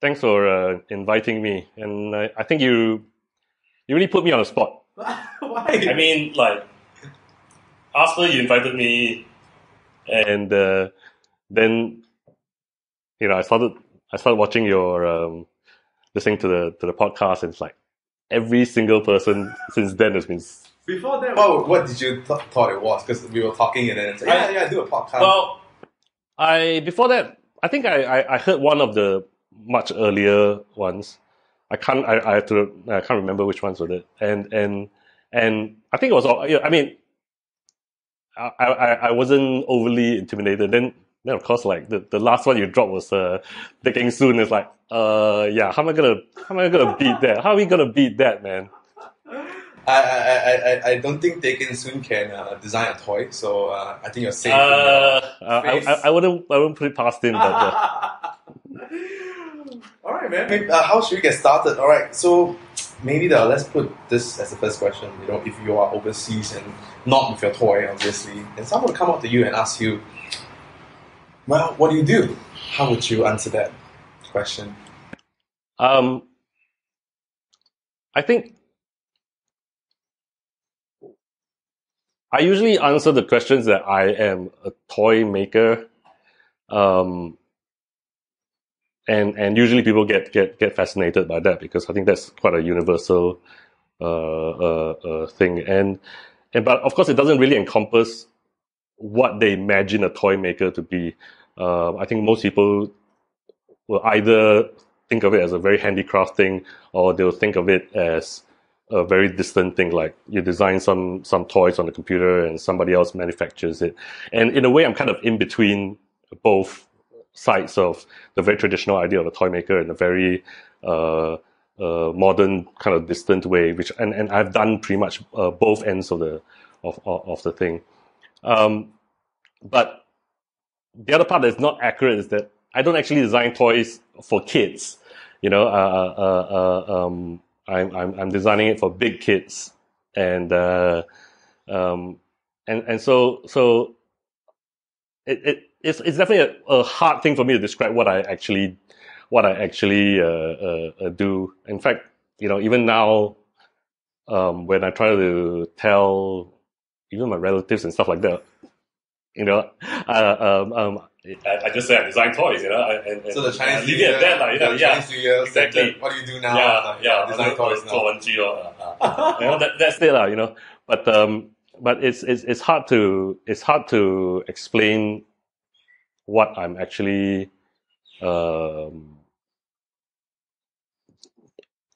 Thanks for inviting me. And I think you really put me on the spot. Why? I mean, like, after you invited me, and then I started watching your listening to the podcast, and it's like every single person since then has been. Before that, what did you thought it was? Because we were talking and then it's like, I do a podcast. Well, before that, I think I heard one of the much earlier ones. I can't remember which ones were it. And I think it was all. I mean, I wasn't overly intimidated. Then of course, like the last one you dropped was Taking Soon. It's like, yeah, how am I gonna beat that? How are we gonna beat that, man? I don't think Taken Soon can design a toy, so I think you're safe. I wouldn't put it past him, but. All right, man. Maybe, how should we get started? All right, so maybe let's put this as the first question. If you are overseas and not with your toy, obviously, and someone would come up to you and ask you, well, what do you do? How would you answer that question? I think I usually answer the questions that I am a toy maker, and usually people get fascinated by that because I think that's quite a universal thing, but of course it doesn't really encompass what they imagine a toy maker to be. I think most people will either think of it as a very handicraft thing, or they'll think of it as a very distant thing, like you design some toys on the computer and somebody else manufactures it. And in a way, I'm kind of in between both sides of the very traditional idea of a toy maker and a very modern kind of distant way, which and I've done pretty much both ends of the thing. But the other part that's not accurate is that I don't actually design toys for kids. I'm designing it for big kids, and so it's definitely a hard thing for me to describe what I actually do. In fact, even now, when I try to tell even my relatives and stuff like that, I just say I design toys, and so the Chinese New Year, Chinese New Year, exactly. What do you do now? Design toys now. That's it, But it's hard to explain what I'm actually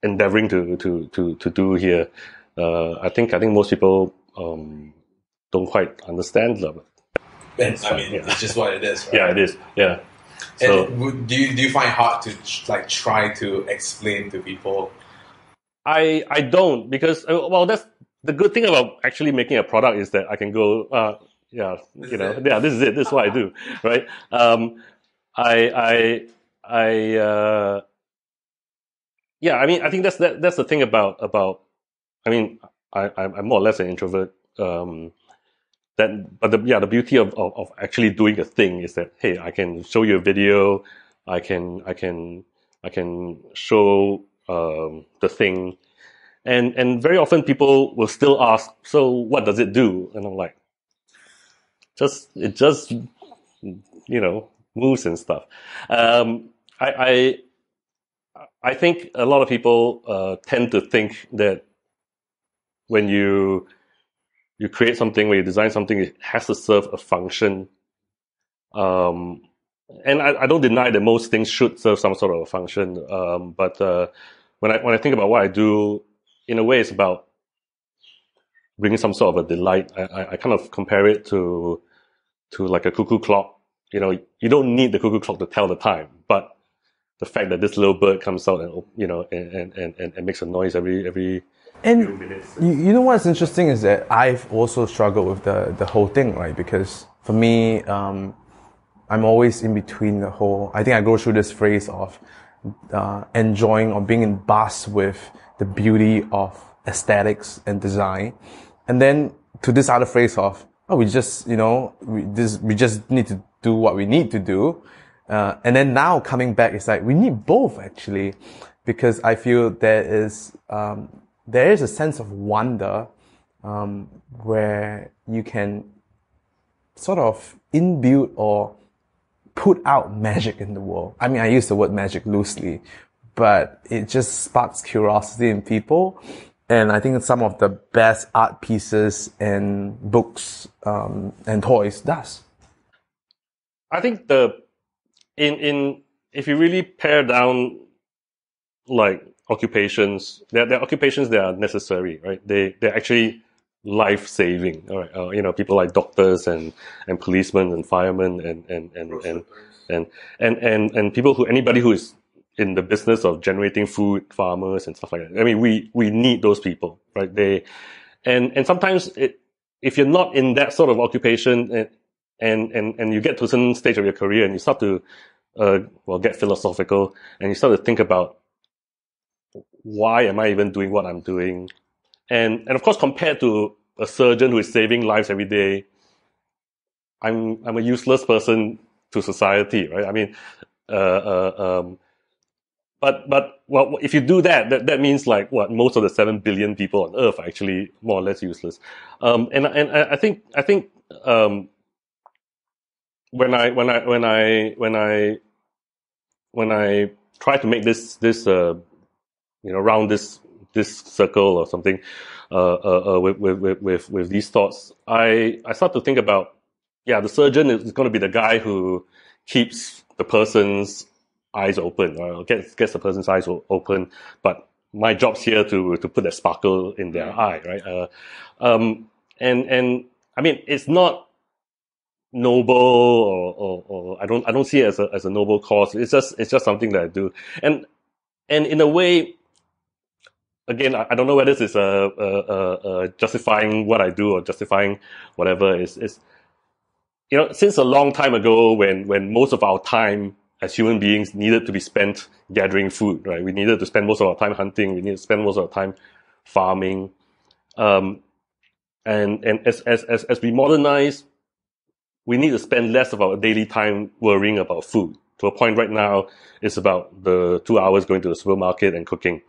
endeavoring to do here. I think most people don't quite understand that. It's just what it is, right? Yeah, it is. Yeah. So, and do you find it hard to try to explain to people? I don't, because that's the good thing about actually making a product is that I can go this is it. This is it. This is what I do, right? I think that's the thing about. I'm more or less an introvert. The beauty of actually doing a thing is that, hey, I can show you a video, I can show the thing, and very often people will still ask, so what does it do? And I'm like, it just moves and stuff. I think a lot of people tend to think that when you create something, when you design something, it has to serve a function. And I don't deny that most things should serve some sort of a function. But when I think about what I do, in a way, it's about bringing some sort of a delight. I kind of compare it to like a cuckoo clock. You don't need the cuckoo clock to tell the time, but the fact that this little bird comes out and and makes a noise every few minutes. You know what's interesting is that I've also struggled with the whole thing, right? Because for me, I'm always in between the whole. I think I go through this phase of enjoying or being in buzz with the beauty of aesthetics and design, and then to this other phase of we just need to do what we need to do, And then now coming back, it's like we need both actually, because I feel there is a sense of wonder where you can sort of inbuild or put out magic in the world. I mean, I use the word magic loosely, but it just sparks curiosity in people. And I think some of the best art pieces and books and toys does. I think if you really pare down like occupations, there are occupations that are necessary, right? They're actually life saving. All right, people like doctors and policemen and firemen and people anybody who is in the business of generating food, farmers and stuff like that. I mean, we need those people, right? And sometimes if you're not in that sort of occupation and you get to a certain stage of your career and you start to get philosophical and you start to think about why am I even doing what I'm doing, and of course compared to a surgeon who is saving lives every day, I'm a useless person to society, right? I mean, but if you do that means like most of the 7 billion people on Earth are actually more or less useless. And I think when I try to make this around this circle or something with these thoughts, I start to think about the surgeon is going to be the guy who keeps the person's eyes open, or gets the person's eyes open, but my job's here to put that sparkle in their eye, right? And I mean, it's not noble or I don't see it as a noble cause. It's just something that I do, and in a way, again, I don't know whether this is justifying what I do or justifying whatever is since a long time ago when most of our time as human beings needed to be spent gathering food, right? We needed to spend most of our time hunting. We needed to spend most of our time farming. And as we modernize, we need to spend less of our daily time worrying about food. To a point right now, it's about the 2 hours going to the supermarket and cooking,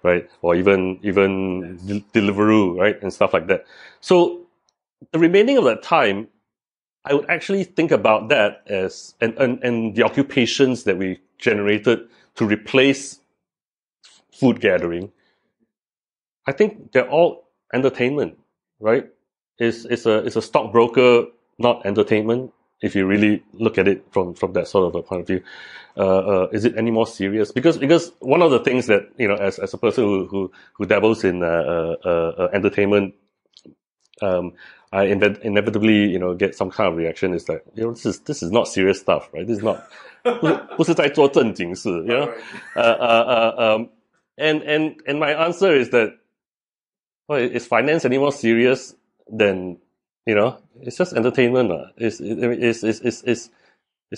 right? Or even Deliveroo, right? And stuff like that. So the remaining of that time, I would actually think about that as and the occupations that we generated to replace food gathering. I think they're all entertainment, right? Is a stockbroker not entertainment? If you really look at it from that sort of a point of view, is it any more serious? Because one of the things that as a person who dabbles in entertainment, I inevitably get some kind of reaction. Is like this is not serious stuff, right? This is not 不是在做正经事, and my answer is that is finance any more serious than it's just entertainment. It's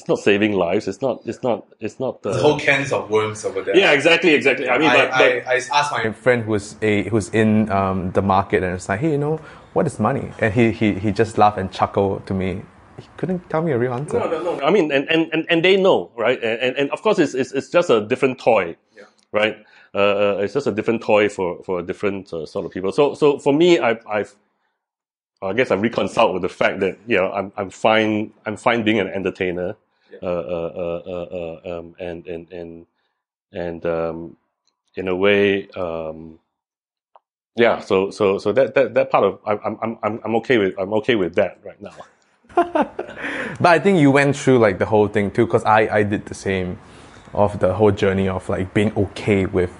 not saving lives. It's not. The whole cans of worms over there. Yeah, exactly. I mean, I asked my friend who's in the market, and it's like, hey, what is money? And he just laughed and chuckled to me. He couldn't tell me a real answer. No. I mean, and they know, right? And of course, it's just a different toy, right? It's just a different toy for a different sort of people. So for me, I guess I've reconciled with the fact that I'm fine being an entertainer, and in a way, So that part of I'm okay with that right now. But I think you went through like the whole thing too, because I did the same, of the whole journey of like being okay with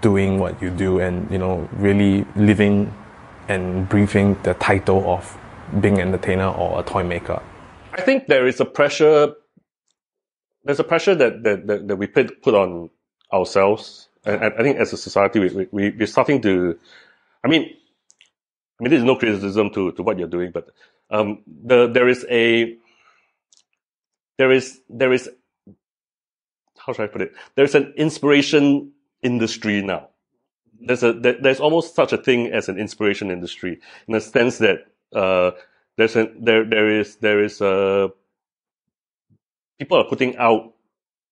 doing what you do and really living and breathing the title of being an entertainer or a toy maker. I think there is a pressure. There's a pressure that we put on ourselves, and I think as a society we're starting to. I mean, there's no criticism to what you're doing, but there is how should I put it? There's an inspiration industry now. There's almost such a thing as an inspiration industry, in the sense that there is people are putting out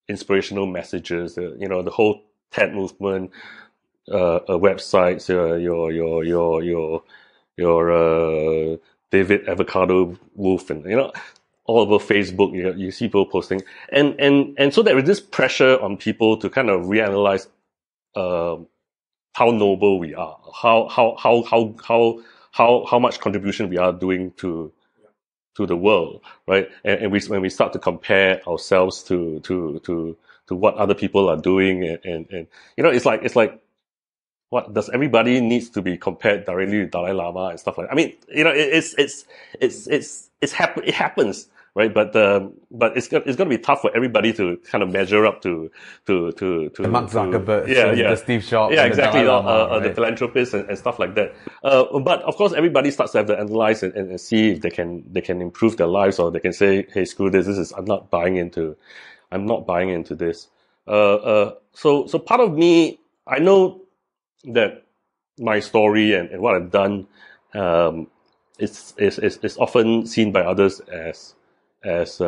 inspirational messages. The whole TED movement, websites, your David Avocado Wolf, and all over Facebook, you see people posting, and so there is this pressure on people to kind of reanalyze how noble we are, how much contribution we are doing to the world, right? And when we start to compare ourselves to what other people are doing, and it's like, what does everybody needs to be compared directly with Dalai Lama and stuff like that? I mean, it happens, right? But it's going to be tough for everybody to kind of measure up to Mark Zuckerberg, the Steve Jobs, exactly, the Dalai Lama, the philanthropists and stuff like that. But of course, everybody starts to have to analyze and see if they can improve their lives, or they can say, hey, screw this. I'm not buying into this. So part of me, I know that my story and what I've done is often seen by others as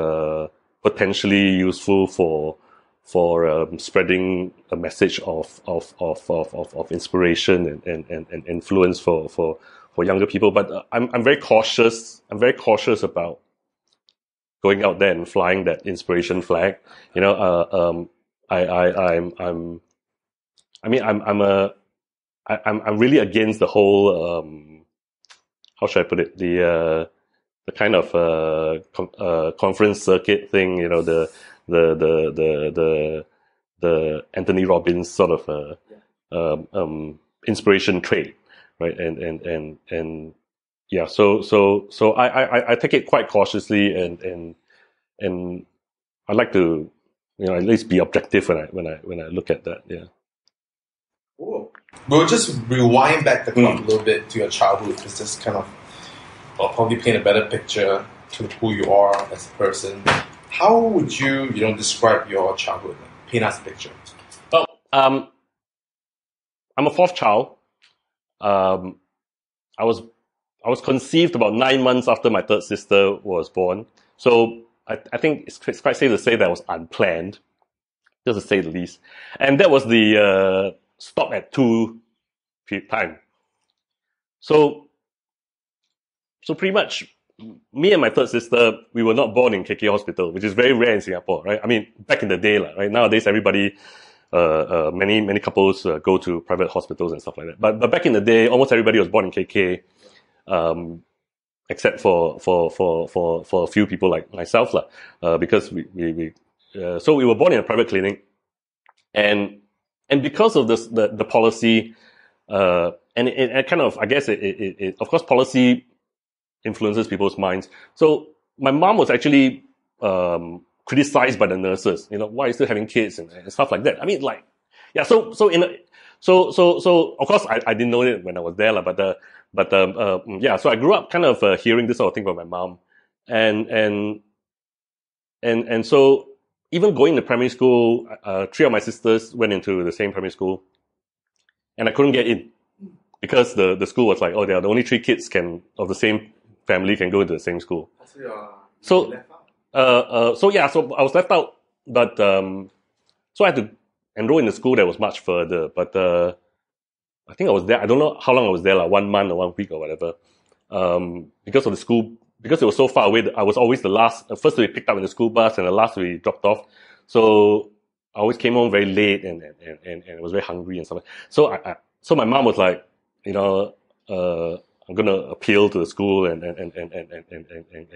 potentially useful for spreading a message of inspiration and influence for younger people. But I'm very cautious. I'm very cautious about going out there and flying that inspiration flag. I'm really against the whole how should I put it, the kind of conference circuit thing, the Anthony Robbins sort of inspiration trait, right? And yeah, so I take it quite cautiously, and I like to at least be objective when I look at that. Yeah. Cool. We'll just rewind back the clock a little bit to your childhood, because this kind of probably paint a better picture to who you are as a person. How would you describe your childhood? Paint us a picture. Well, I'm a fourth child. I was conceived about 9 months after my third sister was born. So I think it's quite safe to say that was unplanned, just to say the least. And that was the stop at 2 time. So pretty much, me and my third sister, we were not born in KK Hospital, which is very rare in Singapore, right? I mean, back in the day, right? Nowadays, everybody, many couples go to private hospitals and stuff like that. But back in the day, almost everybody was born in KK, except for a few people like myself, because so we were born in a private clinic, and because of this, the policy, and it kind of, I guess it of course, policy influences people's minds. So my mom was actually criticized by the nurses. Why are you still having kids and stuff like that? I mean, like, yeah. So of course I didn't know it when I was there, yeah. So I grew up kind of hearing this sort of thing from my mom, and so even going to primary school, 3 of my sisters went into the same primary school, and I couldn't get in because the school was like, oh, they are the only 3 kids of the same family can go into the same school. So yeah, so I was left out, but so I had to enroll in a school that was much further. But I think I was there. I don't know how long I was there, like 1 month or 1 week or whatever. Because of the school, because it was so far away, I was always the first to be picked up in the school bus and the last to be dropped off. So I always came home very late and I was very hungry and stuff. So my mom was like, I'm gonna appeal to the school and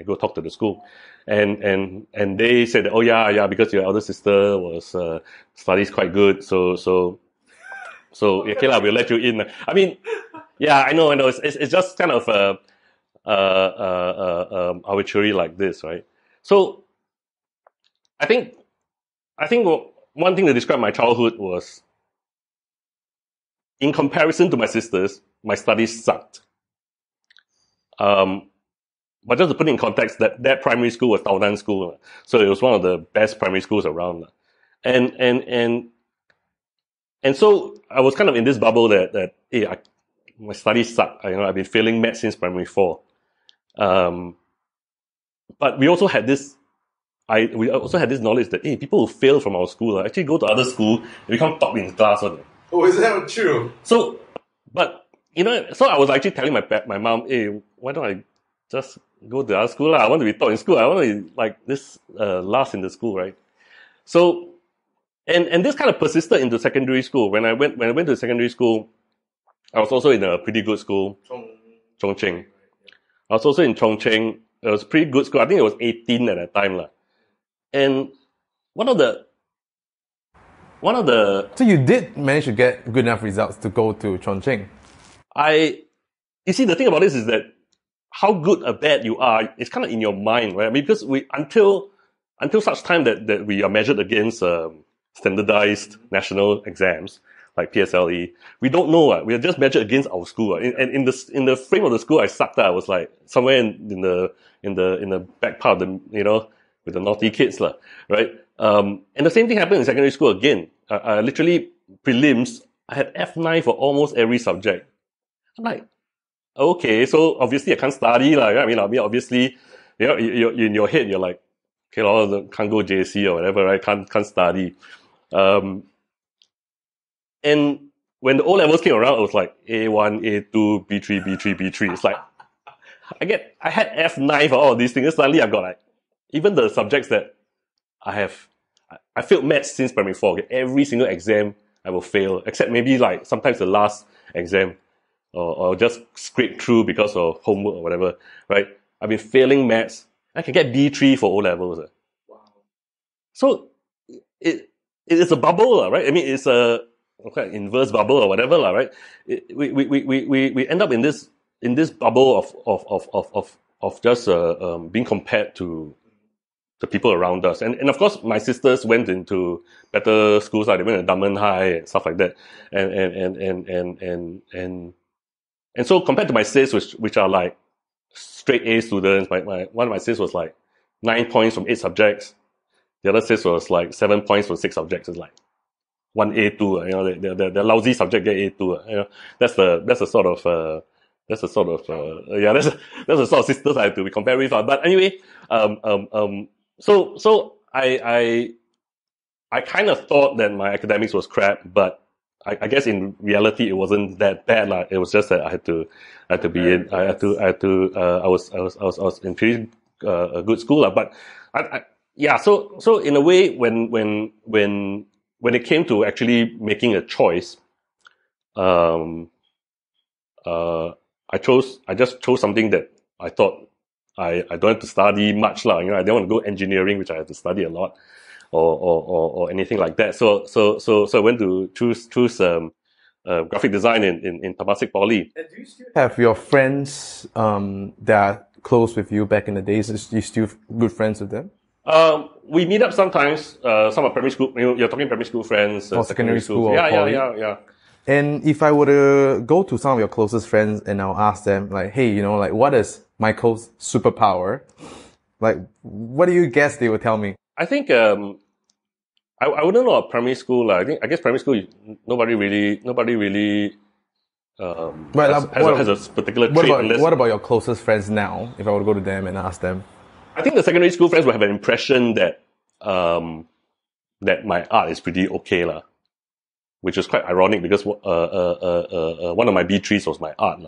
go talk to the school, and they said, oh yeah, because your elder sister was studies quite good, so okay lah, we'll let you in. I mean, yeah, I know, it's just kind of arbitrary like this, right? So I think one thing to describe my childhood was, in comparison to my sisters, my studies sucked. But just to put it in context, that primary school was Taonan School, so it was one of the best primary schools around, and so I was kind of in this bubble that hey, my studies suck. I've been failing maths since primary 4. But we also had this we also had this knowledge that, hey, people who fail from our school actually go to other school and become top in class. Oh, is that true? So, but, so I was actually telling my mom, hey, why don't I just go to the other school? I want to be top in school. I want to be like this, last in the school, right? So, and this kind of persisted into secondary school. When I went to secondary school, I was also in a pretty good school, Chongqing. I was also in Chongqing. It was a pretty good school. I think it was 18 at that time, lah. And one of the. So you did manage to get good enough results to go to Chongqing. You see, the thing about this is that how good or bad you are, it's kind of in your mind, right? I mean, because until such time that we are measured against standardized national exams like PSLE, we don't know. We are just measured against our school. And in the frame of the school I sucked at, I was like somewhere in the back part of the, with the naughty kids, right? And the same thing happened in secondary school again. I literally prelims, I had F9 for almost every subject. I'm like, okay, so obviously I can't study, right? I mean, obviously, you're in your head, you're like, okay, can't go JC or whatever, right? Can't study. And when the O levels came around, it was like A1, A2, B3, B3, B3. It's like, I had F9 for all of these things. And suddenly I've got like, even the subjects that I failed maths since primary 4. Okay? Every single exam I will fail, except maybe like sometimes the last exam, or just scrape through because of homework or whatever, right? I've been failing maths. I can get B3 for O levels. Wow. So it is a bubble, right? I mean, it's a inverse bubble or whatever, right? We end up in this bubble of just being compared to the people around us. And of course, my sisters went into better schools, like they went to Dunman High and stuff like that. And so compared to my sis, which are like straight A students, one of my sis was like 9 points from 8 subjects. The other sis was like 7 points from 6 subjects. It's like 1 A2, the lousy subject get A2, that's the sort of that's the sort of sisters I have to be compared with. But anyway, so I kind of thought that my academics was crap, but I guess in reality it wasn't that bad. It was just that I was in pretty a good school. But so in a way, when it came to actually making a choice, I just chose something that I thought I don't have to study much, I didn't want to go engineering, which I had to study a lot, or anything like that. So I went to choose graphic design in Temasek Poly. And do you still have your friends that are close with you back in the days? Are you still good friends with them? We meet up sometimes. Some are primary school. You're talking primary school friends, or secondary school. Or yeah. And if I were to go to some of your closest friends and I'll ask them, like, hey, like, what is Michael's superpower? Like, what do you guess they would tell me? I think I wouldn't know about primary school. I guess primary school nobody really has a particular trait. What about your closest friends now? If I were to go to them and ask them, I think the secondary school friends will have an impression that that my art is pretty okay, which is quite ironic because one of my B3s was my art,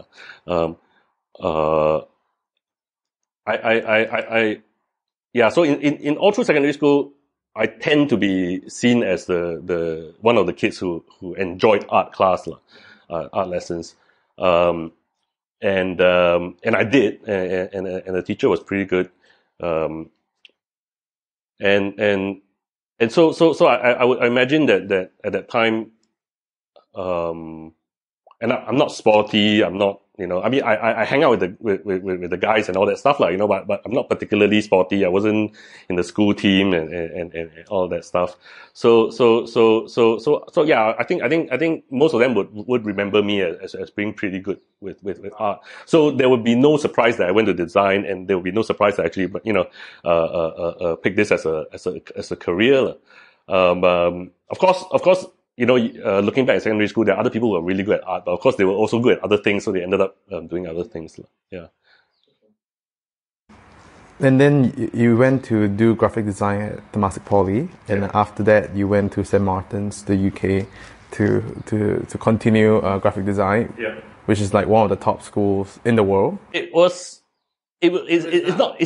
So in all through secondary school, I tend to be seen as the one of the kids who enjoyed art class, art lessons, and I did, and the teacher was pretty good, and so I would imagine that at that time, and I'm not sporty, I'm not, I mean, I hang out with the guys and all that stuff, but I'm not particularly sporty. I wasn't in the school team and all that stuff. So yeah, I think most of them would remember me as being pretty good with art. So there would be no surprise that I went to design, and there would be no surprise that I actually, pick this as a career. Of course, looking back at secondary school, there are other people who are really good at art, but of course they were also good at other things, so they ended up doing other things. Yeah. And then you went to do graphic design at Temasek Poly, and after that you went to St. Martin's, the UK, to continue graphic design, which is like one of the top schools in the world. It's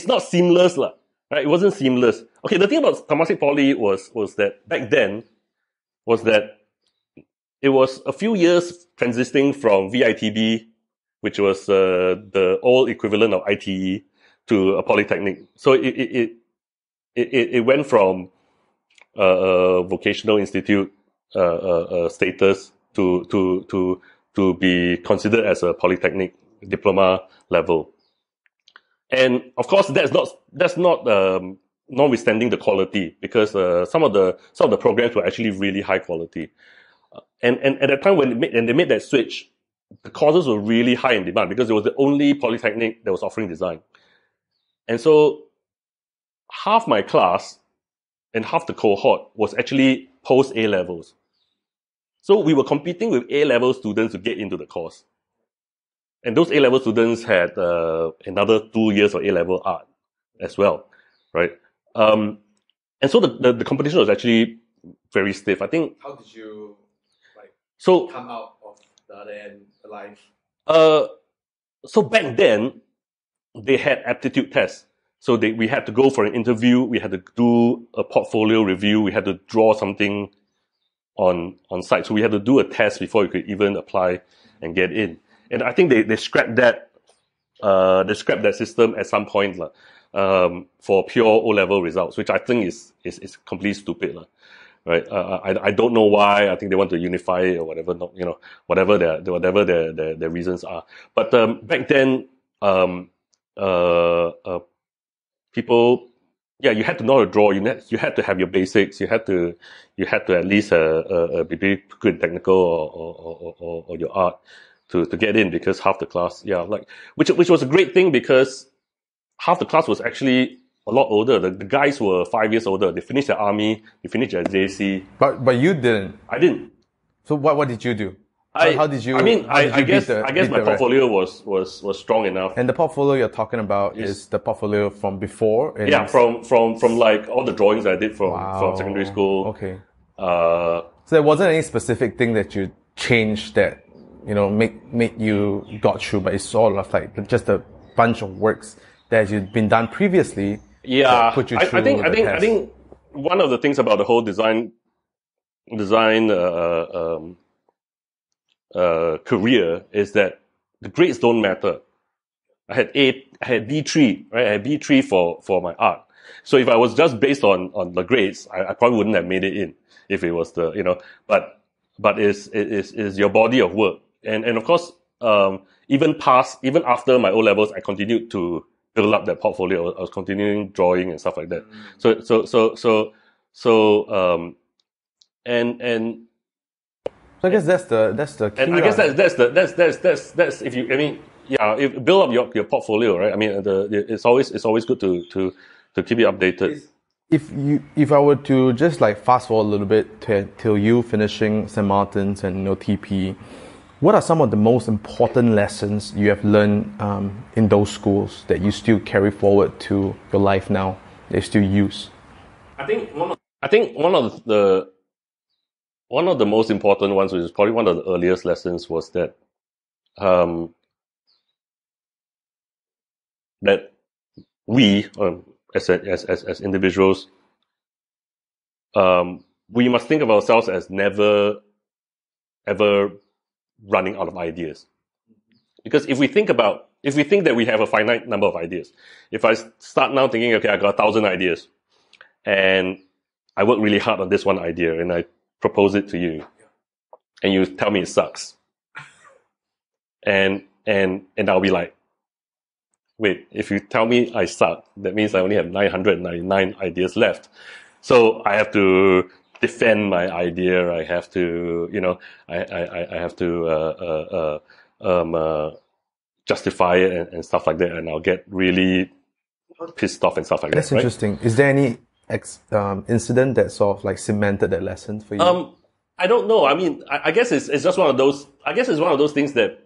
not seamless, lah. Right? It wasn't seamless. Okay, the thing about Temasek Poly was that back then was that it was a few years transitioning from VITB, which was the old equivalent of ITE, to a polytechnic. So it went from a vocational institute status to be considered as a polytechnic diploma level. And of course, that's not notwithstanding the quality, because some of the programs were actually really high quality. And at that time when they made that switch, the courses were really high in demand because it was the only polytechnic that was offering design. And so half my class and half the cohort was actually post A-levels. So we were competing with A-level students to get into the course. And those A-level students had another 2 years of A-level art as well, right? And so the competition was actually very stiff. I think. How did you come out of the other end alive? So back then, they had aptitude tests. So we had to go for an interview. We had to do a portfolio review. We had to draw something on site. So we had to do a test before you could even apply and get in. And I think they scrapped that. They scrapped that system at some point, for pure O-level results, which I think is completely stupid, right? I don't know why. I think they want to unify it or whatever. Whatever their reasons are. But back then, people, you had to know how to draw. You had to have your basics. You had to at least be pretty good in technical or your art to get in, because half the class, which was a great thing, because half the class was actually a lot older. The guys were 5 years older. They finished their army. They finished their JC. But you didn't. I didn't. So what did you do? How did you? I guess my portfolio was strong enough. And the portfolio you're talking about is the portfolio from before. From like all the drawings I did from secondary school. Okay. So there wasn't any specific thing that you changed that made you got through, but it's all of like just a bunch of works that you'd been done previously. Yeah, put you through I think one of the things about the whole design career is that the grades don't matter. I had B3, right? I had B3 for my art. So if I was just based on the grades, I probably wouldn't have made it in if it was but it's your body of work. And of course, even after my O-levels, I continued to build up that portfolio. I was continuing drawing and stuff like that. So I guess that's the key. And I guess that's if you, if build up your portfolio, right? I mean, it's always good to keep it updated. If I were to just like fast forward a little bit till you finishing St. Martin's and TP, what are some of the most important lessons you have learned in those schools that you still carry forward to your life now, that you still use? I think one of the most important ones, which is probably one of the earliest lessons, was that that we as individuals, we must think of ourselves as never ever running out of ideas. Because if we think that we have a finite number of ideas, if I start now thinking, okay, I got 1,000 ideas, and I work really hard on this one idea, and I propose it to you, and you tell me it sucks, and I'll be like, wait, if you tell me I suck, that means I only have 999 ideas left. So I have to defend my idea. I have to, I have to justify it and stuff like that, and I'll get really pissed off and stuff like that. That's interesting. Is there any incident that sort of like cemented that lesson for you? I don't know. I mean, I guess it's just one of those. I guess it's one of those things that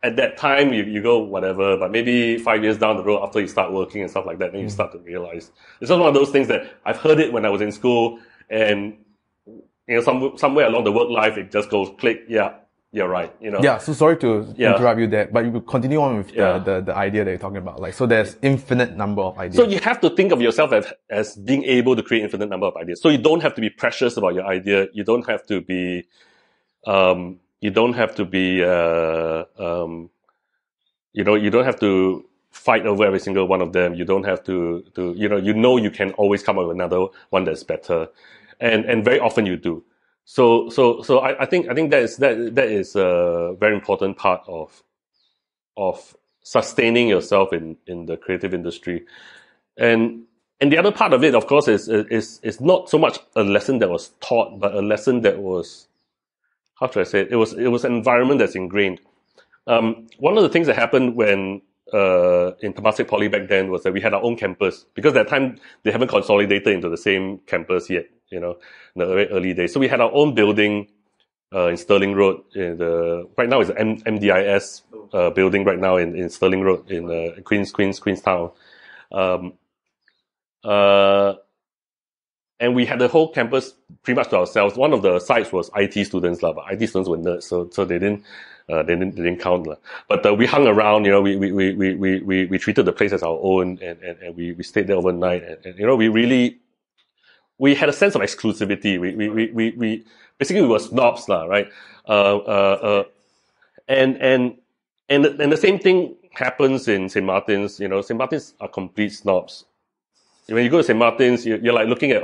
at that time you go whatever, but maybe 5 years down the road after you start working and stuff like that, then you start to realize. It's just one of those things that I've heard it when I was in school, and somewhere along the work life it just goes click. Yeah, you're right. Yeah. So sorry to interrupt you there, but you will continue on with the idea that you're talking about. Like, so there's infinite number of ideas. So you have to think of yourself as being able to create infinite number of ideas. So you don't have to be precious about your idea. You don't have to be. You don't have to be, you don't have to fight over every single one of them. You don't have to you can always come up with another one that's better. And very often you do. So I think that is a very important part of sustaining yourself in the creative industry. And the other part of it, of course, is not so much a lesson that was taught, but a lesson that was, how should I say it? It was an environment that's ingrained. One of the things that happened when in Temasek Poly back then was that we had our own campus, because at that time they haven't consolidated into the same campus yet. In the very early days. So we had our own building in Stirling Road. Right now it's an MDIS building right now in Stirling Road in Queenstown. And we had the whole campus pretty much to ourselves. One of the sites was IT students, but IT students were nerds, so they didn't count. But we hung around, we treated the place as our own, and we stayed there overnight, and we had a sense of exclusivity. We basically we were snobs, right? And the same thing happens in St. Martin's. St. Martin's are complete snobs. When you go to St. Martin's, you're like looking at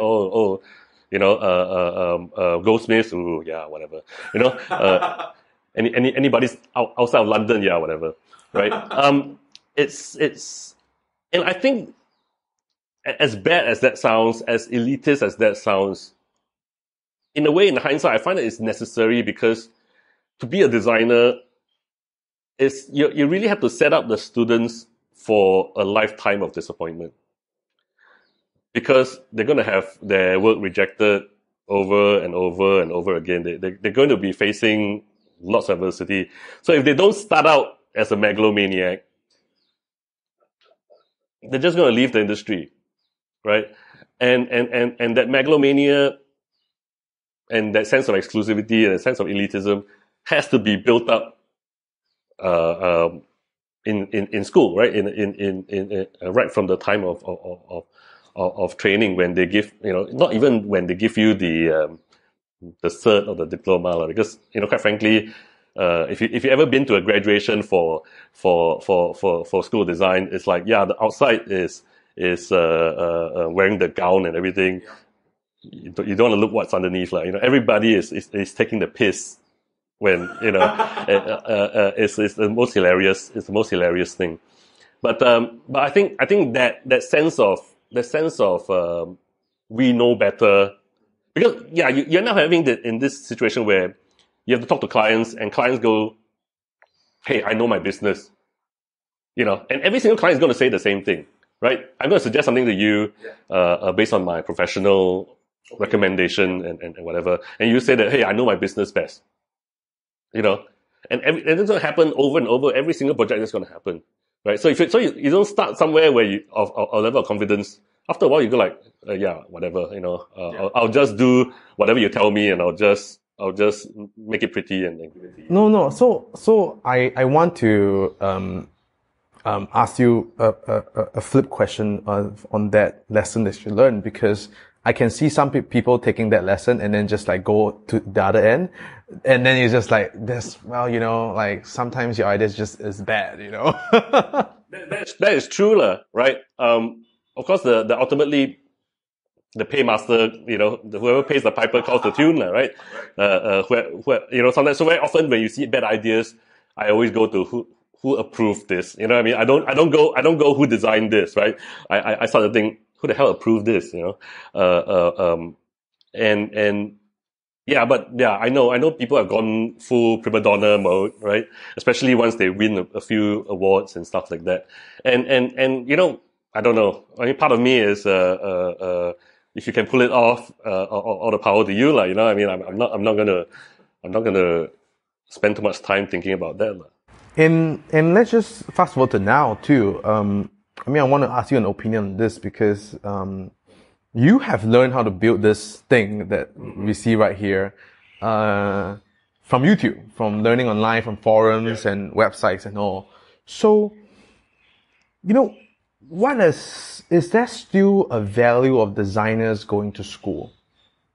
Goldsmiths, ooh, yeah, whatever. Anybody's outside of London, yeah, whatever, right? And I think, as bad as that sounds, as elitist as that sounds, in a way, in hindsight, I find that it's necessary, because to be a designer you really have to set up the students for a lifetime of disappointment, because they're going to have their work rejected over and over and over again. They're going to be facing lots of adversity. So if they don't start out as a megalomaniac, they're just going to leave the industry. Right, and that megalomania and that sense of exclusivity and a sense of elitism has to be built up in school, right? In right from the time of training, when they give, not even when they give you the cert or the diploma, because quite frankly, if you ever been to a graduation for school design, it's like, yeah, the outside is wearing the gown and everything. You don't want to look what's underneath, everybody is taking the piss when it's the most hilarious. It's the most hilarious thing. But I think that sense of we know better, because you're now having in this situation where you have to talk to clients, and clients go, hey, I know my business, and every single client is going to say the same thing. Right, I'm going to suggest something to you based on my professional recommendation and whatever, and you say that, hey, I know my business best, and it's going to happen over and over. Every single project is going to happen, right? So you don't start somewhere where you of a level of confidence. After a while, you go like, yeah, whatever, I'll just do whatever you tell me, and I'll just make it pretty and give it to you. No. So I want to ask you a flip question on that lesson that you learned, because I can see some people taking that lesson and then just like go to the other end, and then you're just like, like sometimes your idea is just as bad, That is true, right? Of course, the ultimately the paymaster, whoever pays the piper calls the tune, right? Sometimes, so very often when you see bad ideas, I always go to who approved this? I don't go who designed this, right? I start to think, who the hell approved this? I know people have gone full prima donna mode, right? Especially once they win a few awards and stuff like that. And I don't know. I mean, part of me is if you can pull it off, all the power to you, I'm not gonna spend too much time thinking about that. And let's just fast forward to now too. I want to ask you an opinion on this because you have learned how to build this thing that we see right here from YouTube, from learning online, from forums and websites and all. So, is there still a value of designers going to school?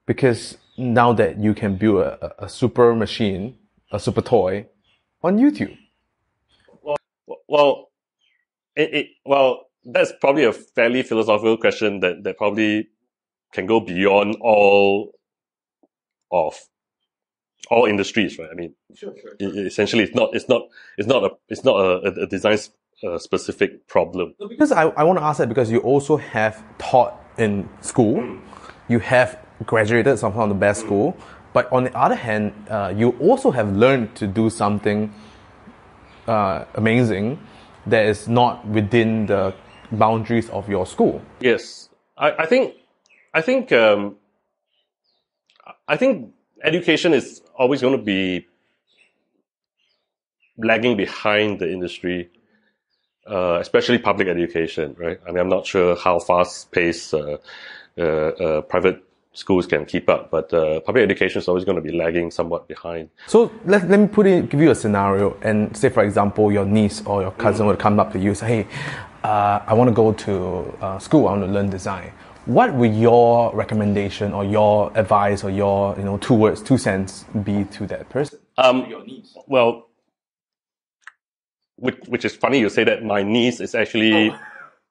Because now that you can build a super machine, a super toy on YouTube. Well, that's probably a fairly philosophical question that probably can go beyond all industries, right? I mean, Sure. essentially, it's not a design specific problem. Because I want to ask that because you also have taught in school, you have graduated from some of the best school, but on the other hand, you also have learned to do something amazing that is not within the boundaries of your school. Yes, I think education is always going to be lagging behind the industry, especially public education, right? I mean, I'm not sure how fast-paced private schools can keep up, but public education is always going to be lagging somewhat behind. So let me give you a scenario, and say, for example, your niece or your cousin would come up to you and say, hey, I want to go to school, I want to learn design. What would your recommendation or your advice or your 2 cents be to that person? Your niece. Well, which is funny you say that. My niece is actually,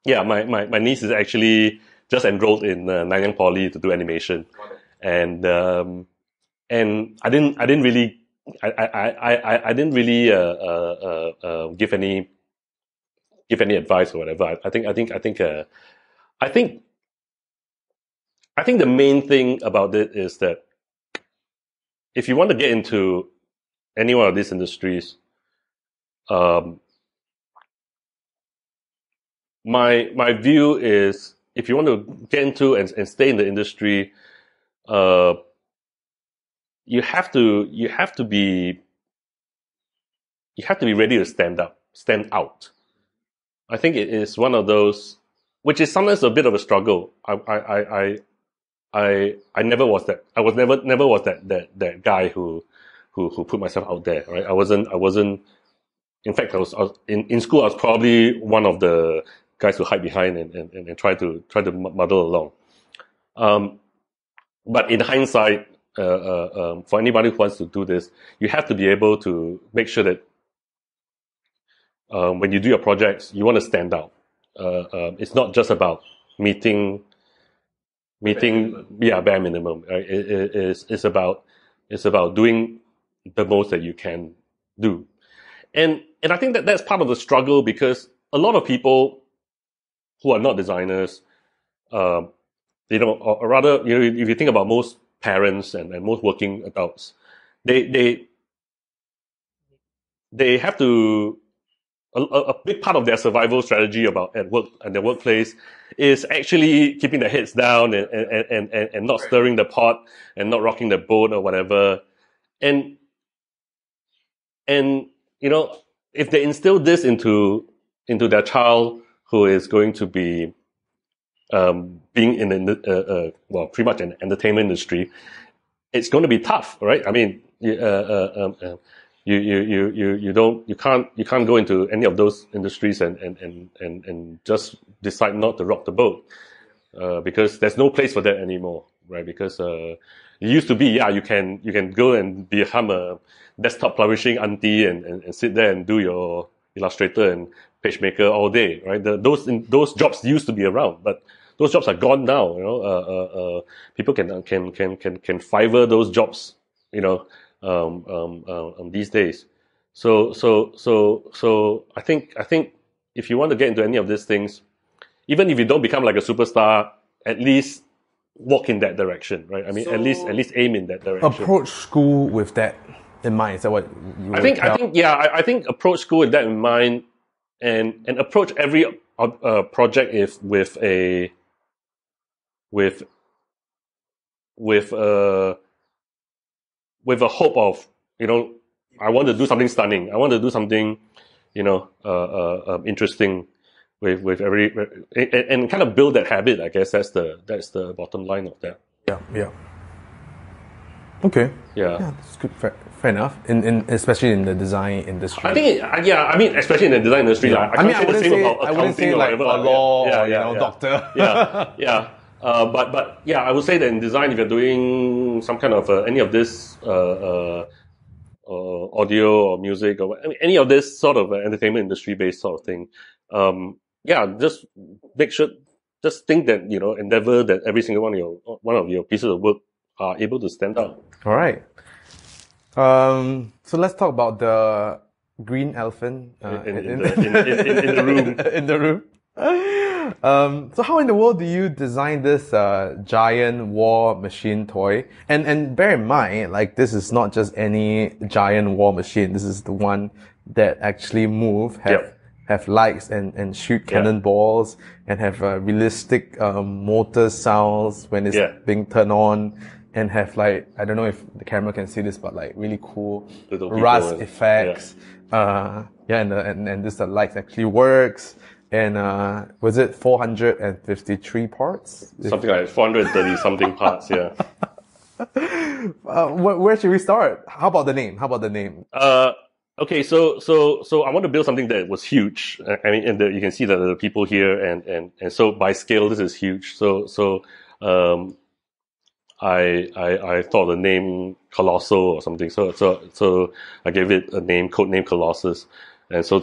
my niece is actually just enrolled in Nanyang Poly to do animation, and I didn't really give any advice or whatever. I think the main thing about it is that if you want to get into any one of these industries, my view is if you want to get into and stay in the industry, you have to be ready to stand out. I think it is one of those, which is sometimes a bit of a struggle. I never was that. I was never was that guy who put myself out there. Right? I wasn't. In fact, I was in school. I was probably one of the guys who hide behind and try to muddle along. But in hindsight, for anybody who wants to do this, you have to be able to make sure that when you do your projects, you want to stand out. It's not just about meeting bare minimum. Right? It's about doing the most that you can do. And I think that's part of the struggle, because a lot of people who are not designers, or rather, if you think about most parents and most working adults, they have to, a big part of their survival strategy at work and their workplace is actually keeping their heads down and not stirring the pot and not rocking the boat or whatever. And if they instill this into their child, who is going to be being in pretty much an entertainment industry, it's going to be tough, right? I mean, you can't go into any of those industries and just decide not to rock the boat, because there's no place for that anymore, right? Because it used to be, you can go and become a desktop publishing auntie and sit there and do your Illustrator and PageMaker all day, right? Those jobs used to be around, but those jobs are gone now. People can Fiverr those jobs, these days. So I think if you want to get into any of these things, even if you don't become like a superstar, at least walk in that direction, right? I mean, at least aim in that direction. Approach school with that in mind. Is that what you I think approach school with that in mind, and approach every project with a hope of I want to do something stunning. I want to do something, interesting with every and kind of build that habit. I guess that's the bottom line of that. Yeah. Okay. Yeah. That's good. Fair enough. In especially in the design industry. I think, especially in the design industry, I can't say the same about accounting or whatever. A law, doctor. Yeah. But yeah, I would say that in design, if you're doing some kind of any of this audio or music or any of this sort of entertainment industry based sort of thing, just just think that endeavor that every single one of your pieces of work are able to stand out. All right. So let's talk about the green elephant in the room. In the room. So how in the world do you design this giant war machine toy? And bear in mind, like, this is not just any giant war machine. This is the one that actually have lights and shoot cannonballs and have realistic motor sounds when it's being turned on. And have, like, I don't know if the camera can see this, but like really cool rust effects. And this light actually works. And was it 453 parts? Something like 430 something parts. Yeah. Where should we start? How about the name? Okay, so I want to build something that was huge. I mean, and you can see that there are people here, and so by scale, this is huge. So I thought the name Colossal or something. So I gave it a code name Colossus. And so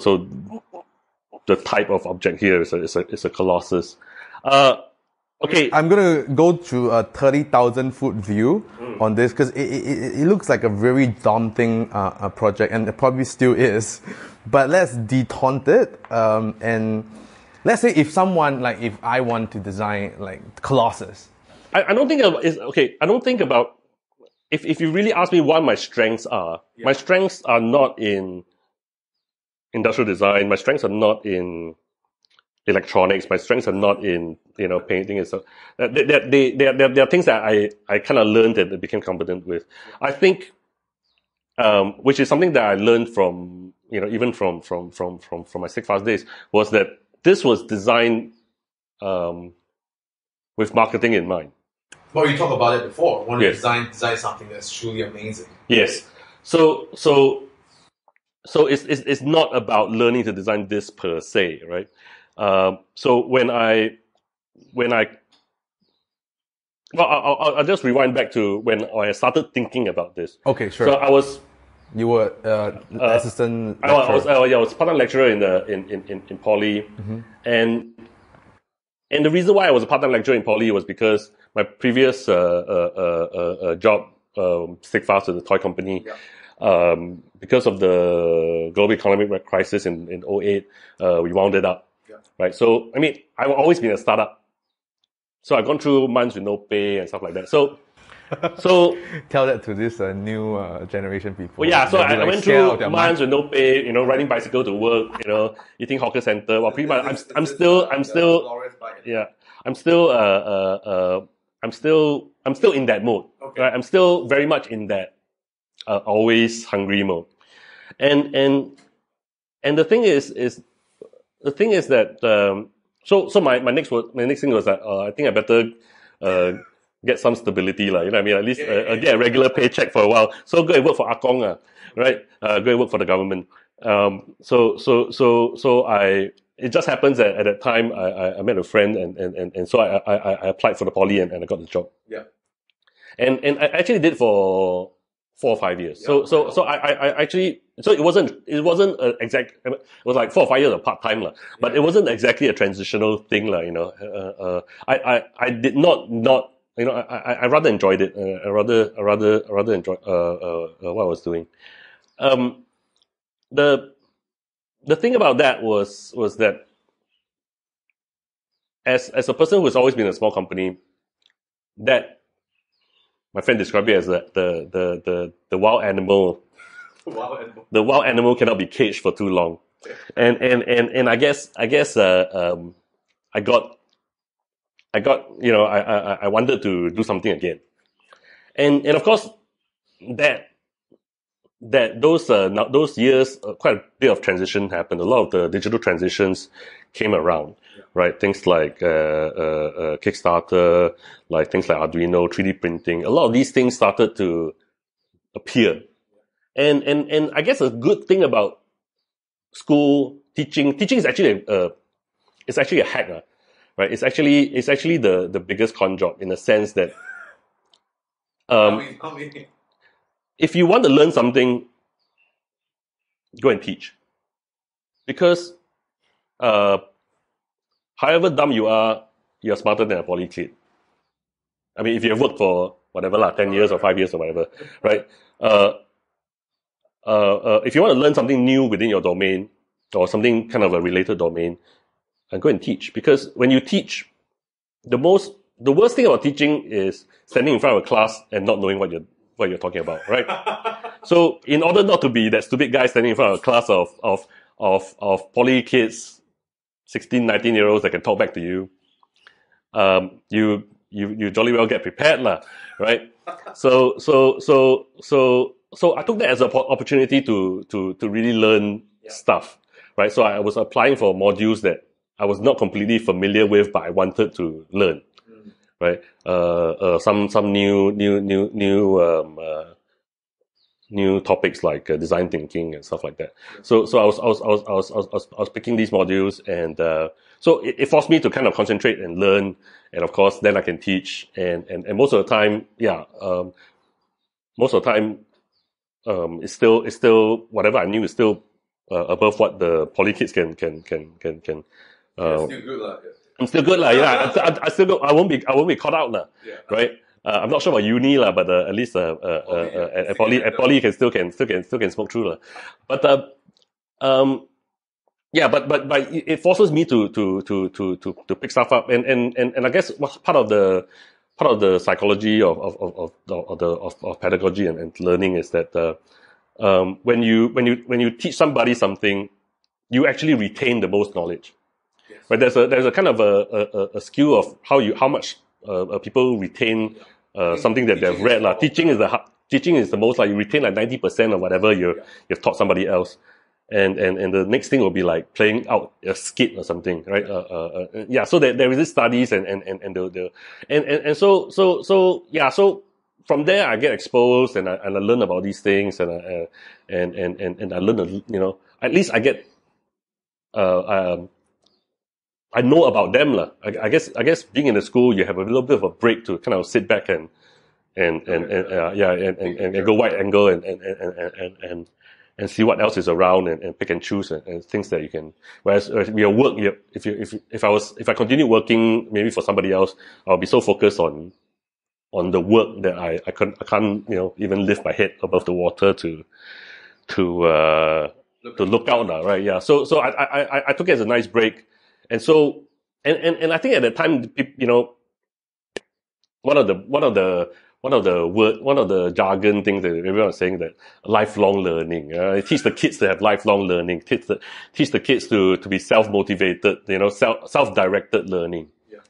the type of object here is a Colossus. Okay. I'm gonna go to a 30,000 foot view on this because it looks like a very daunting project, and it probably still is. But let's detaunt it. And let's say if I want to design like Colossus. I don't think I don't think about if you really ask me what my strengths are. Yeah. My strengths are not in industrial design. My strengths are not in electronics. My strengths are not in painting and stuff. There are things that I kind of learned and became competent with. I think, which is something that I learned from even from my Stick Fast days, was that this was designed with marketing in mind. Well, you talked about it before. Want to design something that's truly amazing. Yes. So it's not about learning to design this per se, right? So I'll just rewind back to when I started thinking about this. Okay, sure. So you were assistant lecturer. I was part-time lecturer in Poly, and the reason why I was a part-time lecturer in Poly was because my previous job, Stick Fast, with the toy company, because of the global economic crisis in 2008, we wound it up. Yeah. Right. So, I mean, I've always been a startup. So I've gone through months with no pay and stuff like that. So tell that to this new generation people. Well, yeah. So I went through months with no pay, riding bicycle to work, eating hawker center. Well, pretty much, I'm still in that mode. Okay. Right? I'm still very much in that always hungry mode. And the thing is that so my next thing was that I think I better get some stability, like, I mean, at least get a regular paycheck for a while. So go and work for Akong, right? Go and work for the government. It just happens that at that time I met a friend and so I applied for the Poly and I got the job. Yeah. And I actually did for 4 or 5 years. Yeah. So I actually, so it wasn't an exact, it was like 4 or 5 years of part-time, but it wasn't exactly a transitional thing, I did not, I rather enjoyed it. I rather enjoyed, what I was doing. The thing about that was that as a person who's always been in a small company, that my friend described it as the wild animal. The wild animal cannot be caged for too long, and I guess I wanted to do something again, and of course that that those years, quite a bit of transition happened. A lot of the digital transitions came around, right? Things like Kickstarter, like things like Arduino, 3D printing. A lot of these things started to appear, and I guess a good thing about school teaching is actually it's actually a hack, right? It's actually the biggest con job, in the sense that if you want to learn something, go and teach. Because however dumb you are, you're smarter than a poly kid. I mean, if you have worked for whatever 10 years or 5 years or whatever, right? If you want to learn something new within your domain, or something kind of a related domain, go and teach. Because when you teach, the worst thing about teaching is standing in front of a class and not knowing what you're talking about, right? So in order not to be that stupid guy standing in front of a class of poly kids, 16, 19-year-olds that can talk back to you, you jolly well get prepared lah, right? So I took that as an opportunity to really learn stuff, right? So I was applying for modules that I was not completely familiar with, but I wanted to learn, right? Some new topics like design thinking and stuff like that. So I was picking these modules, and so it forced me to kind of concentrate and learn, and of course then I can teach, and most of the time, it's still whatever I knew is still above what the poly kids can. Still good lah. I'm still good lah. Yeah, I still go. I won't be caught out lah. Yeah. Right. I'm not sure about uni lah, but at least at poly you can still smoke through lah. But but it forces me to pick stuff up, and I guess what's part of the psychology of pedagogy and learning is that when you teach somebody something, you actually retain the most knowledge. Yes. Right? There's a kind of a skill of how much people retain something that they've read lah. Teaching is the most, like, you retain like 90% of whatever you've taught somebody else, and the next thing will be like playing out a skit or something, right? So there is this studies and so from there I get exposed, and I learn about these things, and I learn, at least I get I know about them lah. I guess being in the school, you have a little bit of a break to kind of sit back and go wide angle and see what else is around, and pick and choose and things that you can. Whereas your work, if I continue working maybe for somebody else, I'll be so focused on the work that I can't even lift my head above the water to look out now, right? Yeah. So I took it as a nice break. And so, and I think at the time, one of the jargon things that everyone was saying, that lifelong learning. Teach the kids to have lifelong learning. Teach the kids to be self-motivated. Self-directed learning. Yeah.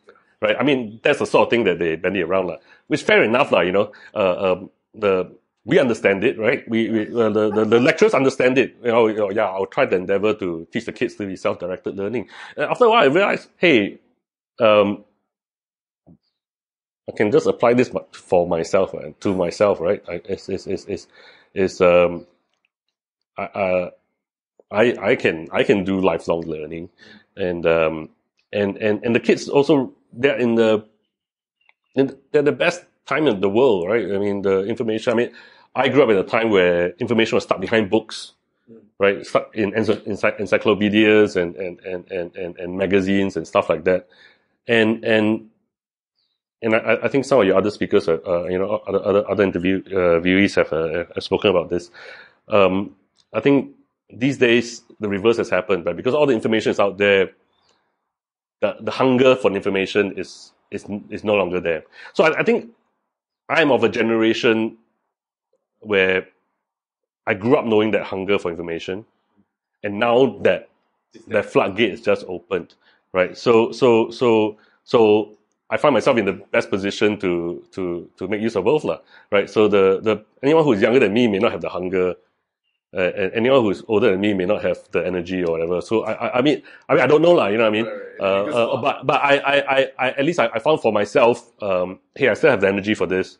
Right. I mean, that's the sort of thing that they bandy around, which fair enough, we understand it, right? The lecturers understand it. I'll try the endeavor to teach the kids to be self-directed learning. And after a while, I realized, hey, I can just apply this for myself and to myself, right? I can do lifelong learning, and the kids also, they're the best time in the world, right? I mean, the information. I mean, I grew up in a time where information was stuck behind books, right? Stuck in encyclopedias and magazines and stuff like that. And I think some of your other speakers, other interviewees have spoken about this. I think these days the reverse has happened, right? Because all the information is out there, the hunger for information is no longer there. So I think I'm of a generation where I grew up knowing that hunger for information, and now that floodgate is just opened, right? So I find myself in the best position to make use of both, right? So the anyone who's younger than me may not have the hunger And anyone who's older than me may not have the energy or whatever. So I mean, I don't know lah. You know what I mean? But I at least I found for myself. Hey, I still have the energy for this.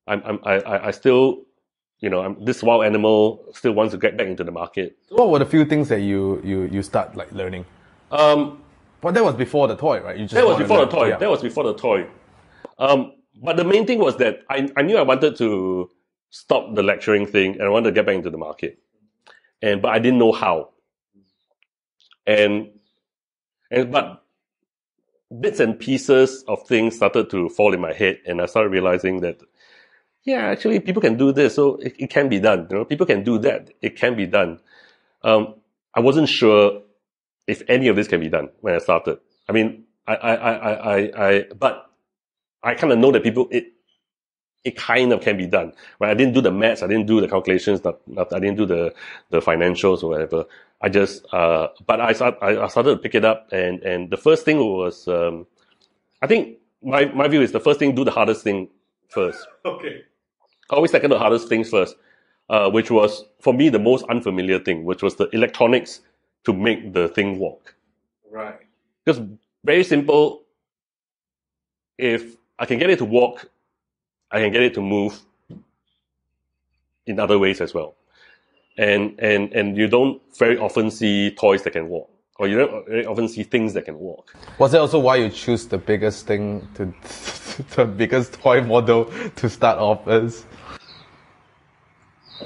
I still, this wild animal still wants to get back into the market. So what were the few things that you start like learning? But that was before the toy, right? That was before the toy. Yeah. That was before the toy. But the main thing was that I knew I wanted to stop the lecturing thing and I wanted to get back into the market. But I didn't know how. But bits and pieces of things started to fall in my head, and I started realizing that, yeah, actually people can do this, so it can be done. People can do that. It can be done. I wasn't sure if any of this can be done when I started. I mean, but I kind of know that it kind of can be done, right? I didn't do the maths, I didn't do the calculations, I didn't do the financials or whatever. I just, but I started to pick it up, and the first thing was, I think my view is the first thing, do the hardest thing first. Okay. I always tackle the hardest things first, which was, for me, the most unfamiliar thing, which was the electronics to make the thing work. Right. Because very simple, if I can get it to walk, I can get it to move in other ways as well. And you don't very often see toys that can walk, or you don't very often see things that can walk. Was that also why you choose the biggest thing the biggest toy model to start off as?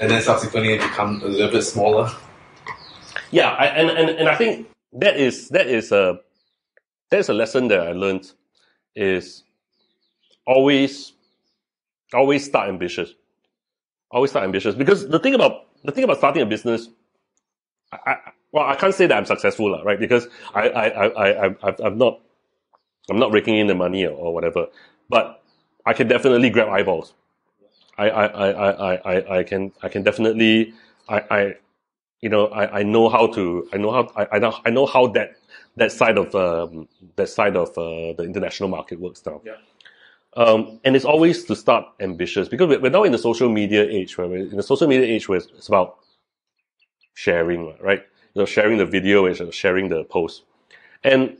And then subsequently it become a little bit smaller. Yeah, and I think that is a lesson that I learned, is always start ambitious. Always start ambitious, because the thing about starting a business, I can't say that I'm successful, right? Because I'm not raking in the money or whatever, but I can definitely grab eyeballs. I can definitely, I know how that side of the international market works now. Yeah. And it's always to start ambitious, because we're now in the social media age, where it's about sharing, right? Sharing the video, sharing the post. And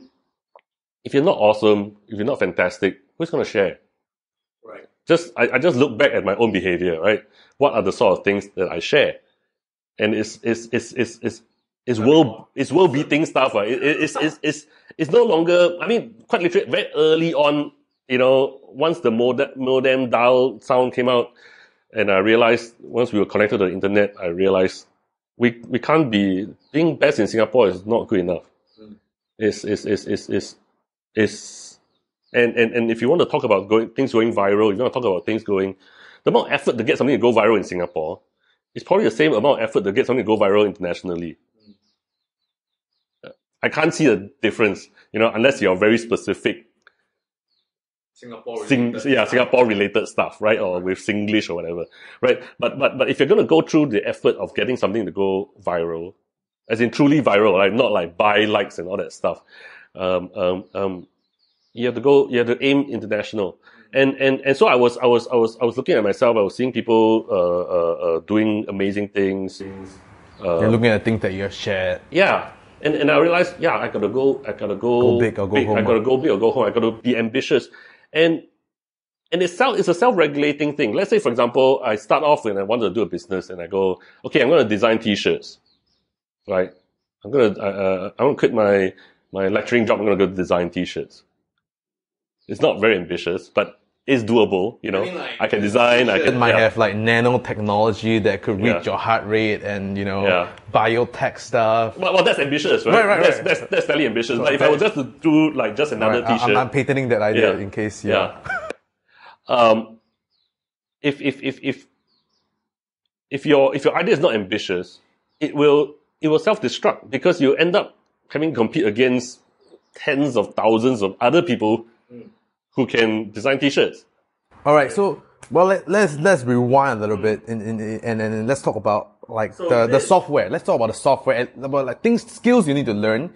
if you're not awesome, if you're not fantastic, who's going to share? Right. I just look back at my own behavior, right? What are the sort of things that I share? And it's world beating stuff, right? It's no longer, I mean, quite literally, very early on, once the modem dial sound came out, and I realized, once we were connected to the internet, I realized we can't be, being best in Singapore is not good enough. And if you want to talk about things going viral, if you want to talk about things going, the amount of effort to get something to go viral in Singapore is probably the same amount of effort to get something to go viral internationally. I can't see a difference, unless you're very specific. Singapore related stuff, right? Or with Singlish or whatever, right? But if you're going to go through the effort of getting something to go viral, as in truly viral, right? Not like buy likes and all that stuff. You have to aim international. And so I was looking at myself, I was seeing people, doing amazing things. You're looking at things that you have shared. Yeah. And I realized, I gotta go big or go home. I gotta go big or go home. I gotta be ambitious. And it's a self-regulating thing. Let's say, for example, I start off when I want to do a business and I go, okay, I'm going to design t-shirts, right? I want to quit my lecturing job. I'm going to go design t-shirts. It's not very ambitious, but it's doable, I mean, I can design. It might have like nanotechnology that could read your heart rate and, biotech stuff. Well, that's ambitious, right? Right. That's fairly ambitious. But if I were just to do like just another t-shirt. I'm patenting that idea in case, If your idea is not ambitious, it will self-destruct, because you end up having to compete against tens of thousands of other people who can design t-shirts. All right, so let's rewind a little bit and let's talk about the software. Let's talk about the software, about skills you need to learn.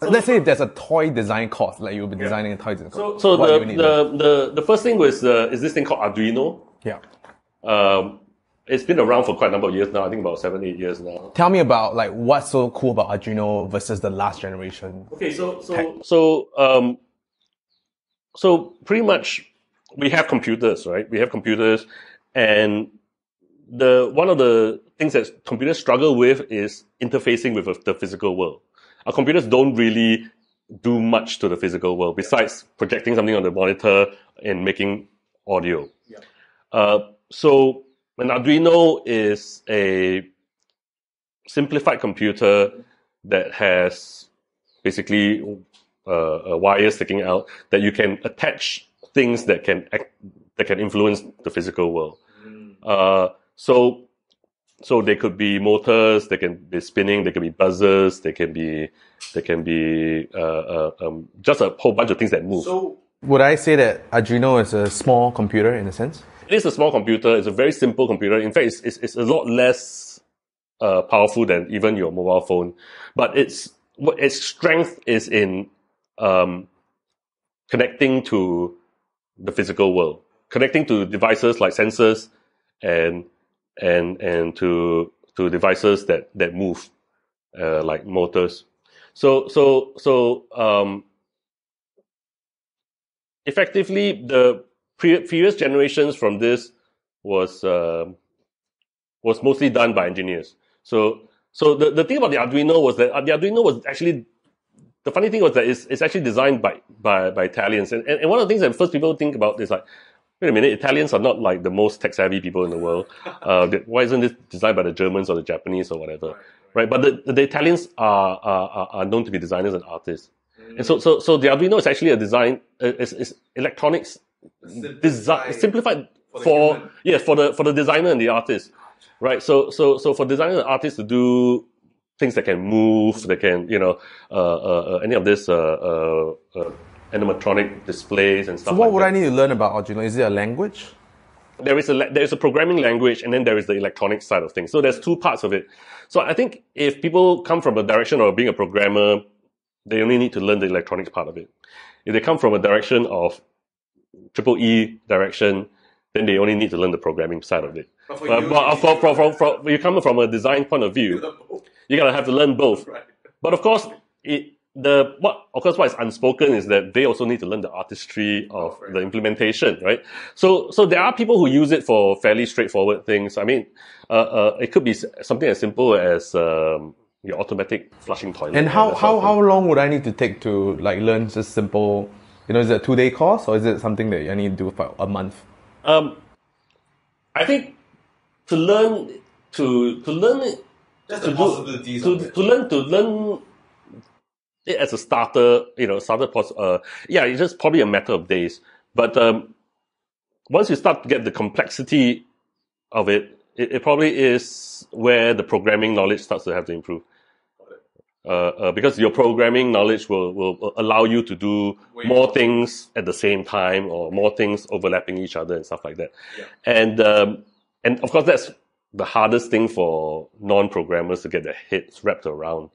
Let's say if there's a toy design course, like you'll be designing a toy design course. So the first thing was is this thing called Arduino. Yeah. It's been around for quite a number of years now. I think about 7, 8 years now. Tell me about like what's so cool about Arduino versus the last generation. Okay, so pretty much we have computers, right? We have computers, and one of the things that computers struggle with is interfacing with the physical world. Our computers don't really do much to the physical world besides projecting something on the monitor and making audio. So an Arduino is a simplified computer that has basically wires sticking out that you can attach things that can influence the physical world. So they could be motors, they can be spinning, they can be buzzers, they can be just a whole bunch of things that move. So Would I say that Arduino is a small computer in a sense? it is a small computer. It's a very simple computer. In fact, it's a lot less powerful than even your mobile phone. But its strength is in connecting to the physical world, connecting to devices like sensors and to devices that move, like motors. So effectively, the previous generations from this was mostly done by engineers. So the thing about the Arduino was that the Arduino was actually, the funny thing was that it's actually designed by Italians. And one of the things that first people think about is like, wait a minute, Italians are not like the most tech savvy people in the world. Why isn't this designed by the Germans or the Japanese or whatever? Right? But the Italians are known to be designers and artists. And so the Arduino is actually a design, is electronics design, simplified for the designer and the artist. Right? So for designer and artists to do things that can move, that can, any of this, animatronic displays and stuff. So what would I need to learn about Arduino? Is it a language? There is a programming language, and then there is the electronic side of things. So there's two parts of it. So I think if people come from a direction of being a programmer, they only need to learn the electronics part of it. If they come from a direction of triple E direction, then they only need to learn the programming side of it. But you come from a design point of view, you gotta have to learn both. Right. But of course, what is unspoken is that they also need to learn the artistry of the implementation, right? So there are people who use it for fairly straightforward things. I mean, it could be something as simple as your automatic flushing toilet. And how long would I need to take to like learn just simple? Is it a 2-day course or is it something that I need to do for a month? I think to learn it. Just the possibilities of it. To learn it as a starter, it's just probably a matter of days. But once you start to get the complexity of it, it probably is where the programming knowledge starts to have to improve. Because your programming knowledge will allow you to do more things at the same time, or more things overlapping each other and stuff like that. Yeah. And of course that's the hardest thing for non-programmers to get their heads wrapped around.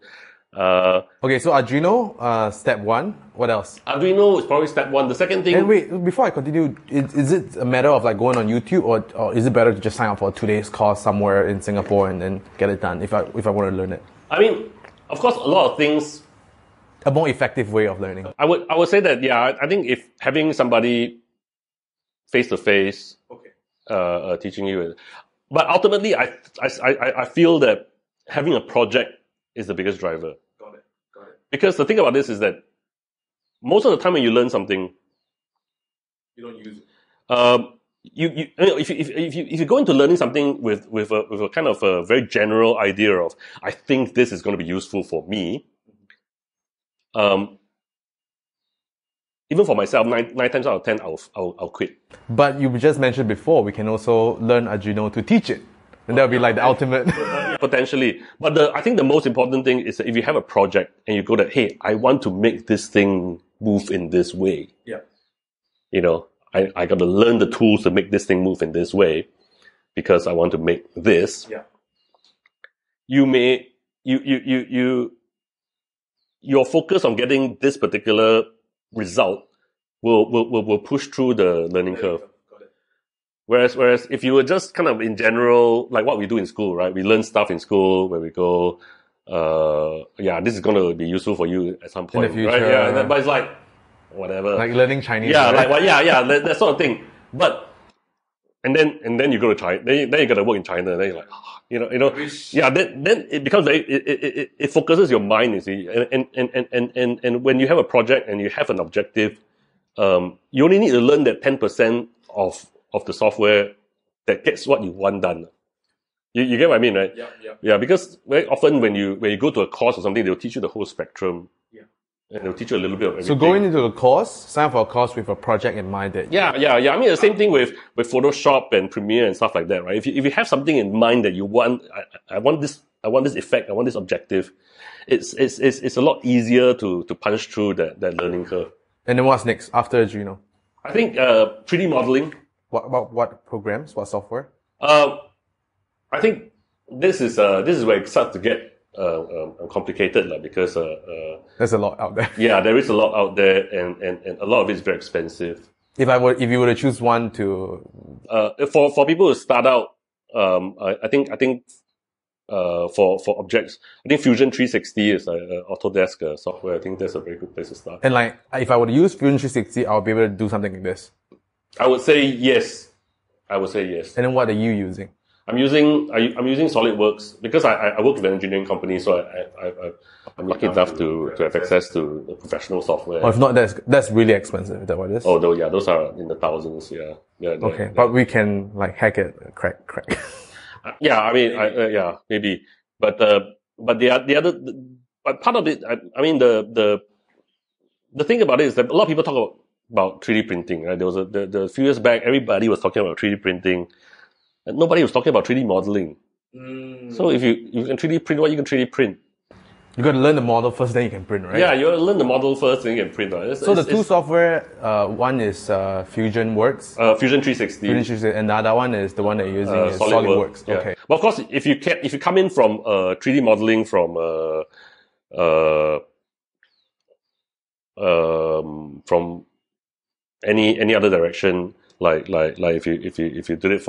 Okay, so Arduino, step 1. What else? Arduino is probably step 1. The second thing... And wait, before I continue, is it a matter of like going on YouTube, or is it better to just sign up for a 2-day course somewhere in Singapore and then get it done if I want to learn it? I mean, of course, a lot of things... A more effective way of learning. I would say that, yeah, I think if having somebody face-to-face teaching you... But ultimately, I feel that having a project is the biggest driver. Got it. Because the thing about this is that most of the time when you learn something, you don't use it. If you go into learning something with a kind of a very general idea of, I think this is going to be useful for me, even for myself, nine times out of 10, I'll quit. But you just mentioned before, we can also learn Arduino to teach it. And that would be like the ultimate. Potentially. But I think the most important thing is that if you have a project and you go that, hey, I want to make this thing move in this way. Yeah. I got to learn the tools to make this thing move in this way because I want to make this. Yeah. Your focus on getting this particular result will push through the learning curve. Got it. Whereas if you were just kind of in general, like what we do in school, right? We learn stuff in school where we go, this is going to be useful for you at some point, in the future, right? Yeah, but it's like, whatever. like learning Chinese. Yeah, right? that sort of thing. But, and then you go to China, then you got to work in China, and then you're like, then it becomes very, it focuses your mind, you see. And when you have a project and you have an objective, you only need to learn that 10% of the software that gets what you want done. You get what I mean, right? Yeah, because very often when you go to a course or something, they'll teach you the whole spectrum. Yeah. And they'll teach you a little bit of everything. So going into the course, sign up for a course with a project in mind that... Yeah. I mean, the same thing with Photoshop and Premiere and stuff like that, right? If you have something in mind that you want, I want this effect, I want this objective, it's a lot easier to punch through that learning curve. And then what's next after Arduino? I think 3D modeling. What programs? What software? I think this is where it starts to get complicated, because there's a lot out there. Yeah, there is a lot out there, and a lot of it is very expensive. If you were to choose one to for people to start out, I think for objects, I think Fusion 360 is Autodesk software. I think that's a very good place to start. And like, if I were to use Fusion 360, I'll be able to do something like this. I would say yes. And then what are you using? I'm using SolidWorks because I work with an engineering company, so I'm lucky enough to have access to the professional software. Or if not, that's really expensive. Is that what it is? Oh, those are in the thousands. Yeah. Okay, but we can like hack it, crack. Yeah, I mean, maybe, but part of it, I mean, the thing about it is that a lot of people talk about 3D printing, right? There was a few years back, everybody was talking about 3D printing, and nobody was talking about 3D modeling. So if you can 3D print, what you can 3D print? You got to learn the model first, then you can print, right? Yeah, you got to learn the model first, then you can print, right? So the two software, one is Fusion Works. Fusion 360. And the other one is the one that you're using is SolidWorks. Yeah. Okay. But of course, if you come in from 3D modeling from any other direction, like if you do it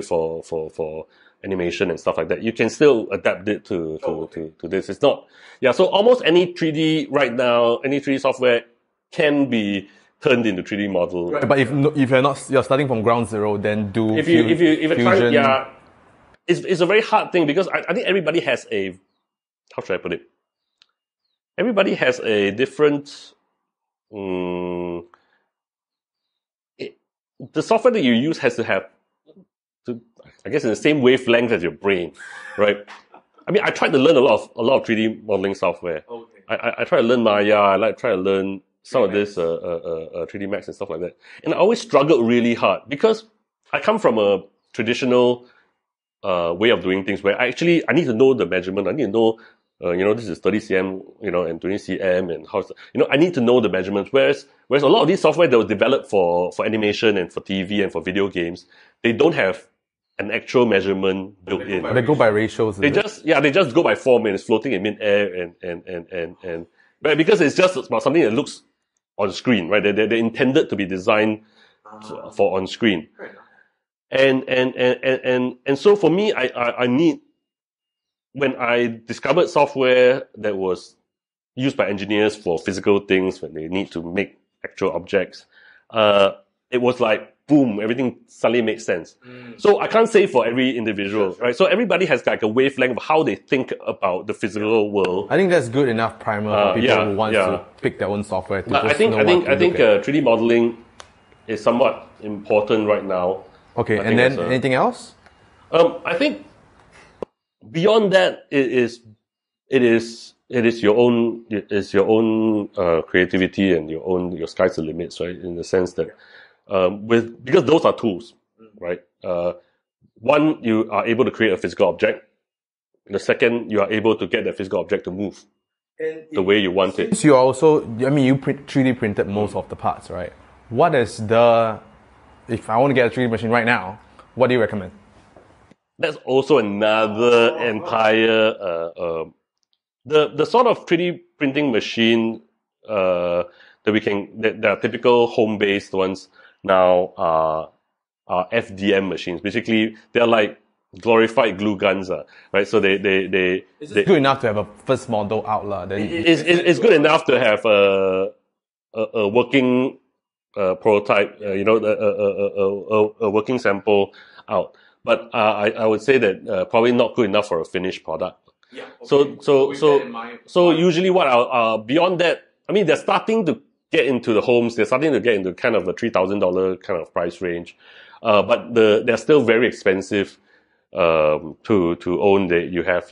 for animation and stuff like that, you can still adapt it to this. It's not, so almost any 3D right now, any 3D software can be turned into 3D model. Right, but if you're starting from ground zero, then do if you Fusion. try, it's a very hard thing because I think everybody has how should I put it? Everybody has a different, the software that you use has to have, I guess, in the same wavelength as your brain, right? I mean, I tried to learn a lot of 3D modeling software. Okay. I tried to learn Maya. I try to learn some of this 3D Max and stuff like that. And I always struggled really hard because I come from a traditional way of doing things where I need to know the measurement. I need to know, this is 30 cm, and 20 cm and how, I need to know the measurements. Whereas a lot of these software that was developed for animation and for TV and for video games, they don't have an actual measurement built in. They go by ratios. They just go by form and it's floating in mid-air and but because it's just about something that looks on screen, right? They're intended to be designed for on screen. And so for me, I need, when I discovered software that was used by engineers for physical things, when they need to make actual objects, it was like, boom, everything suddenly makes sense. So I can't say for every individual, right? So everybody has like a wavelength of how they think about the physical world. I think that's good enough primer for people who want to pick their own software. I think 3D modeling is somewhat important right now. Okay, and then anything else? I think beyond that, it is your own creativity and your sky's the limits, right? In the sense that because those are tools, right? One, you are able to create a physical object. The second, you are able to get that physical object to move the way you want it. So you also, you 3D printed most of the parts, right? What is if I want to get a 3D machine right now, what do you recommend? That's also another entire, the sort of 3D printing machine, that are typical home-based ones now are are FDM machines. Basically, they're like glorified glue guns, right? So they It's good enough to have a first model out, then it's good enough to have a working prototype, a working sample out. But I would say that probably not good enough for a finished product. Yeah. Okay. So usually what beyond that, I mean, they're starting to get into the homes. They're starting to get into kind of the $3,000 kind of price range, but they're still very expensive to own. You have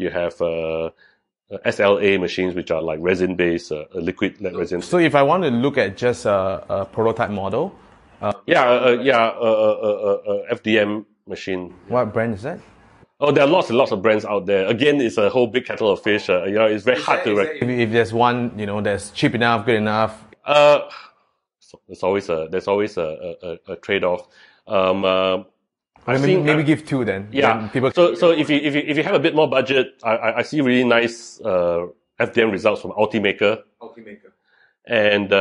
SLA machines, which are like resin based, liquid resin. So if I want to look at just a prototype model, FDM machine. What brand is that? Oh, there are lots and lots of brands out there. Again, it's a whole big kettle of fish. It's very hard to. If there's one, that's cheap enough, good enough. There's always a trade off. Maybe give two then. Yeah. Then people. So if you have a bit more budget, I see really nice FDM results from Ultimaker. And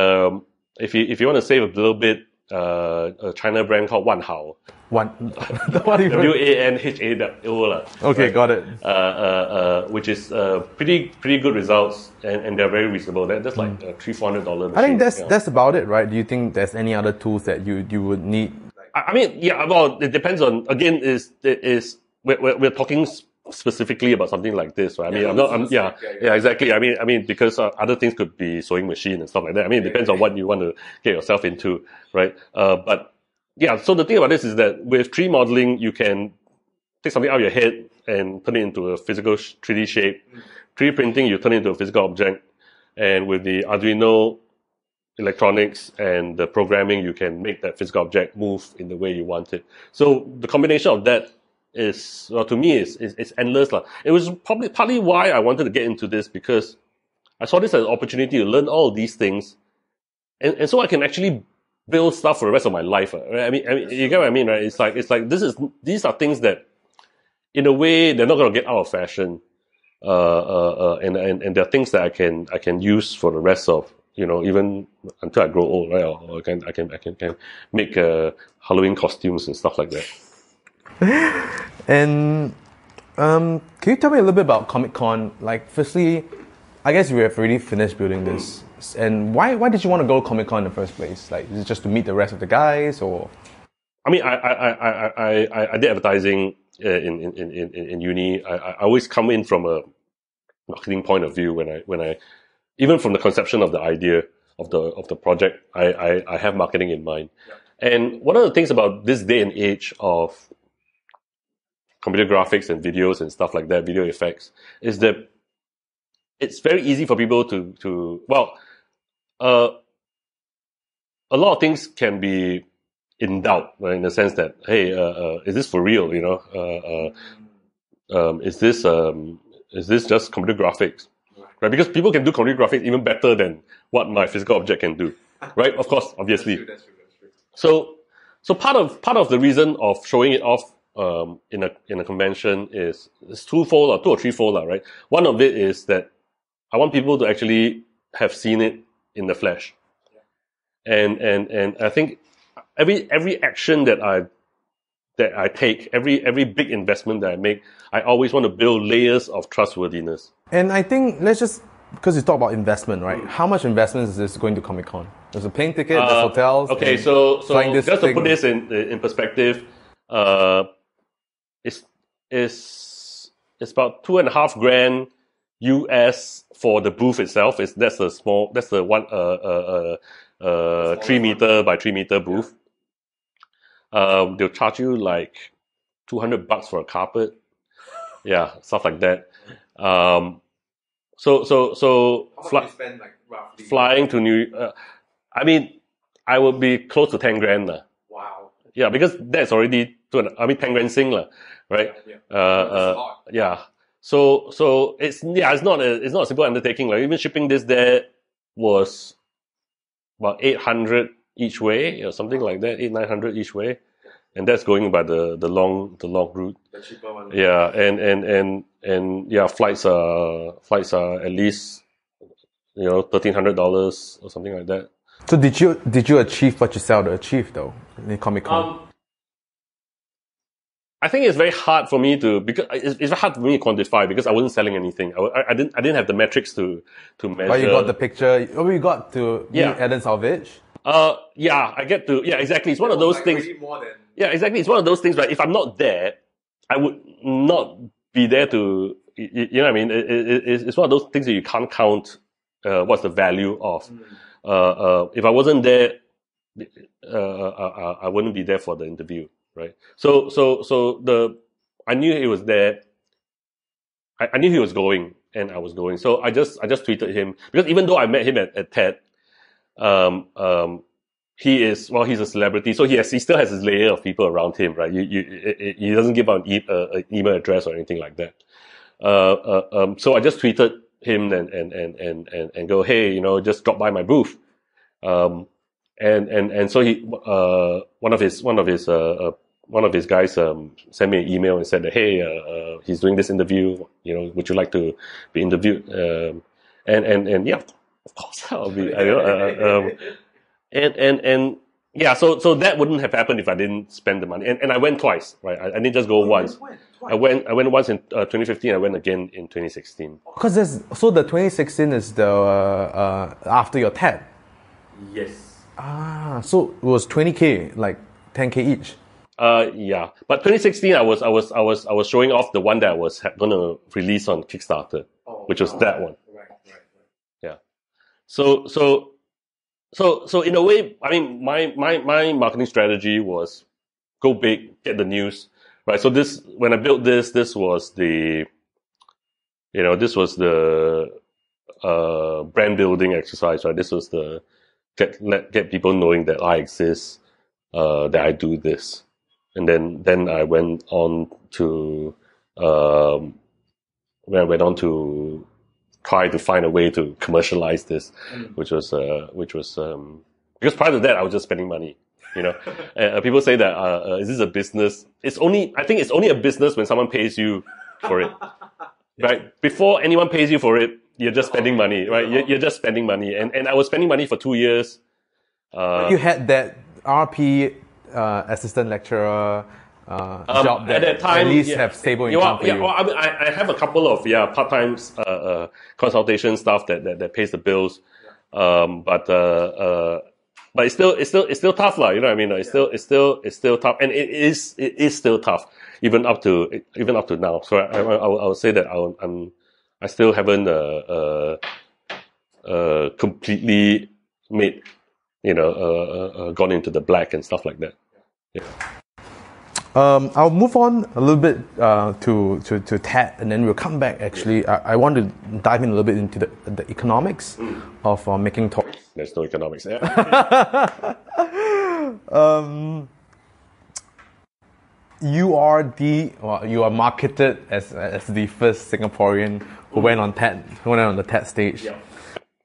if you want to save a little bit, a China brand called Wanhao. What do you WANHAO. Okay, right? got it. Which is pretty good results, and they're very reasonable. That's like $300-$400. I think that's about it, right? Do you think there's any other tools that you would need? I mean, yeah. Well, it depends on. Again, we're talking specifically about something like this, right? I mean, exactly. I mean, because other things could be sewing machine and stuff like that. I mean, it depends on what you want to get yourself into, right? But yeah. So the thing about this is that with 3D modeling, you can take something out of your head and turn it into a physical 3D shape. 3D printing, you turn it into a physical object, and with the Arduino electronics and the programming, you can make that physical object move in the way you want it. So the combination of that is, well, to me, it's endless. It was probably partly why I wanted to get into this, because I saw this as an opportunity to learn all of these things, and so I can actually build stuff for the rest of my life. Right? I mean, you get what I mean, right? It's like these are things that, in a way, they're not going to get out of fashion, and they're things that I can use for the rest of, even until I grow old, right? Or I can make Halloween costumes and stuff like that. And can you tell me a little bit about Comic-Con? Like, firstly, I guess you have already finished building this, and why did you want to go Comic-Con in the first place? Like, is it just to meet the rest of the guys, or? I mean, I did advertising in uni. I always come in from a marketing point of view when I even from the conception of the idea of the project, I have marketing in mind. Yeah. And one of the things about this day and age of computer graphics and videos and stuff like that, video effects, is that it's very easy for people to a lot of things can be in doubt, right? In the sense that, hey, is this for real? Is this just computer graphics? Right? Because people can do computer graphics even better than what my physical object can do, right? Of course, obviously. That's true. So part of the reason of showing it off in a convention is twofold or two or threefold, right? One of it is that I want people to actually have seen it in the flesh, and I think every action that I take, every big investment that I make, I always want to build layers of trustworthiness. And I think because you talk about investment, right? How much investment is this going to Comic-Con? There's a plane ticket, there's hotels. Okay, so just to put this in perspective, it's about $2,500 US for the booth itself. That's the one 3 meter by 3 meter booth. They'll charge you like $200 for a carpet. Yeah, stuff like that. So spend, like, roughly flying to I mean, I would be close to 10 grand. Wow. Yeah, because that's already 10 grand Sing, right? Yeah. So it's not a simple undertaking. Like, even shipping this there was about 800 each way or something like that, 800-900 each way. And that's going by the long route. The cheaper one. Yeah, and yeah, flights are at least $1,300 or something like that. So did you achieve what you set out to achieve though in Comic-Con? I think it's very hard for me to, because it's very hard for me to quantify because I wasn't selling anything. I didn't have the metrics to measure. But you got the picture. Oh, you got to meet Adam Salvage. Yeah, I get to, yeah, exactly. It's one of those things. Really more than... Yeah, exactly. It's one of those things, but if I'm not there, I would not be there to, you know what I mean? It's one of those things that you can't count, what's the value of. If I wasn't there, I wouldn't be there for the interview, right? So I knew he was there. I knew he was going, and I was going. So I just tweeted him, because even though I met him at TED, he's a celebrity, so he still has his layer of people around him, right? He doesn't give out an email address or anything like that. So I just tweeted him and go, hey, you know, just drop by my booth. And so he, one of his guys, sent me an email and said that, hey, he's doing this interview, you know, would you like to be interviewed? And yeah, of course I'll be, and yeah, so that wouldn't have happened if I didn't spend the money. And I went twice, right? I didn't just go once. I went once in 2015. I went again in 2016. Because so the 2016 is the after your TED. Yes. So it was 20K, like 10K each. Yeah. But 2016, I was showing off the one that I was gonna release on Kickstarter, which was that one. Right. Yeah. So in a way, I mean, my marketing strategy was go big, get the news, right? So when I built this was the brand building exercise, right? This was the get people knowing that I exist, that I do this. And then I went on to, try to find a way to commercialize this, which was because prior to that I was just spending money, you know. People say that is this a business? I think it's only a business when someone pays you for it, right? Before anyone pays you for it, you're just spending money, right? You're just spending money, and I was spending money for 2 years. You had that RP assistant lecturer job that at that time, at least have stable income for you. Well, I have a couple of part-time consultation stuff that pays the bills, but it's still tough, lah. You know what I mean? It's still tough, and it is still tough even up to now. So I would say that I still haven't completely made, you know, gone into the black and stuff like that. Yeah. I'll move on a little bit to TED, and then we'll come back. Actually, I want to dive in a little bit into the economics of making toys. There's no economics there. You are marketed as the first Singaporean who went on the TED stage. Yeah.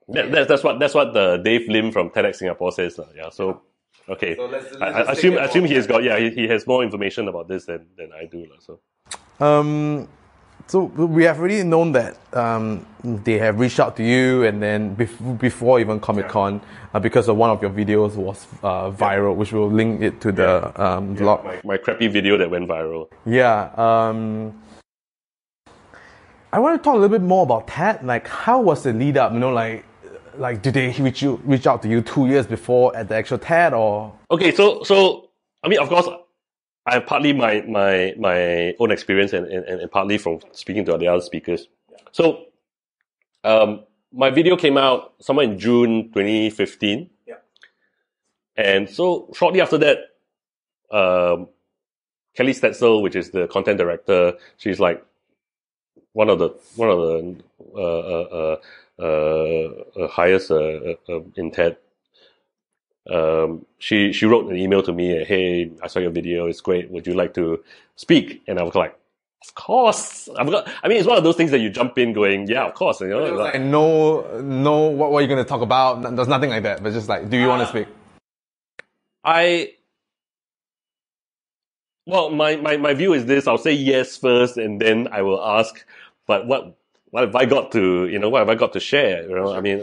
That's what the Dave Lim from TEDx Singapore says. Yeah. So. Okay, so I assume he has got, he has more information about this than I do. So we have already known that they have reached out to you, and then before even Comic-Con, because of one of your videos was viral, which we'll link it to the blog. My crappy video that went viral. Yeah. I want to talk a little bit more about TED. Like, how was the lead up? You know, like, did they reach out to you 2 years before at the actual TED, or? Okay, so I mean, of course, I have partly my own experience and partly from speaking to the other speakers. So, my video came out somewhere in June 2015. Yeah. And so shortly after that, Kelly Stetzel, which is the content director, she's like one of the highest in TED. She wrote an email to me, hey, I saw your video, it's great, would you like to speak? And I was like, of course. I mean, it's one of those things that you jump in going, yeah, of course. You know, like, no, what are you going to talk about? There's nothing like that, but just like, do you want to speak? Well, my view is this, I'll say yes first, and then I will ask, but what have I got to share? You know, I mean,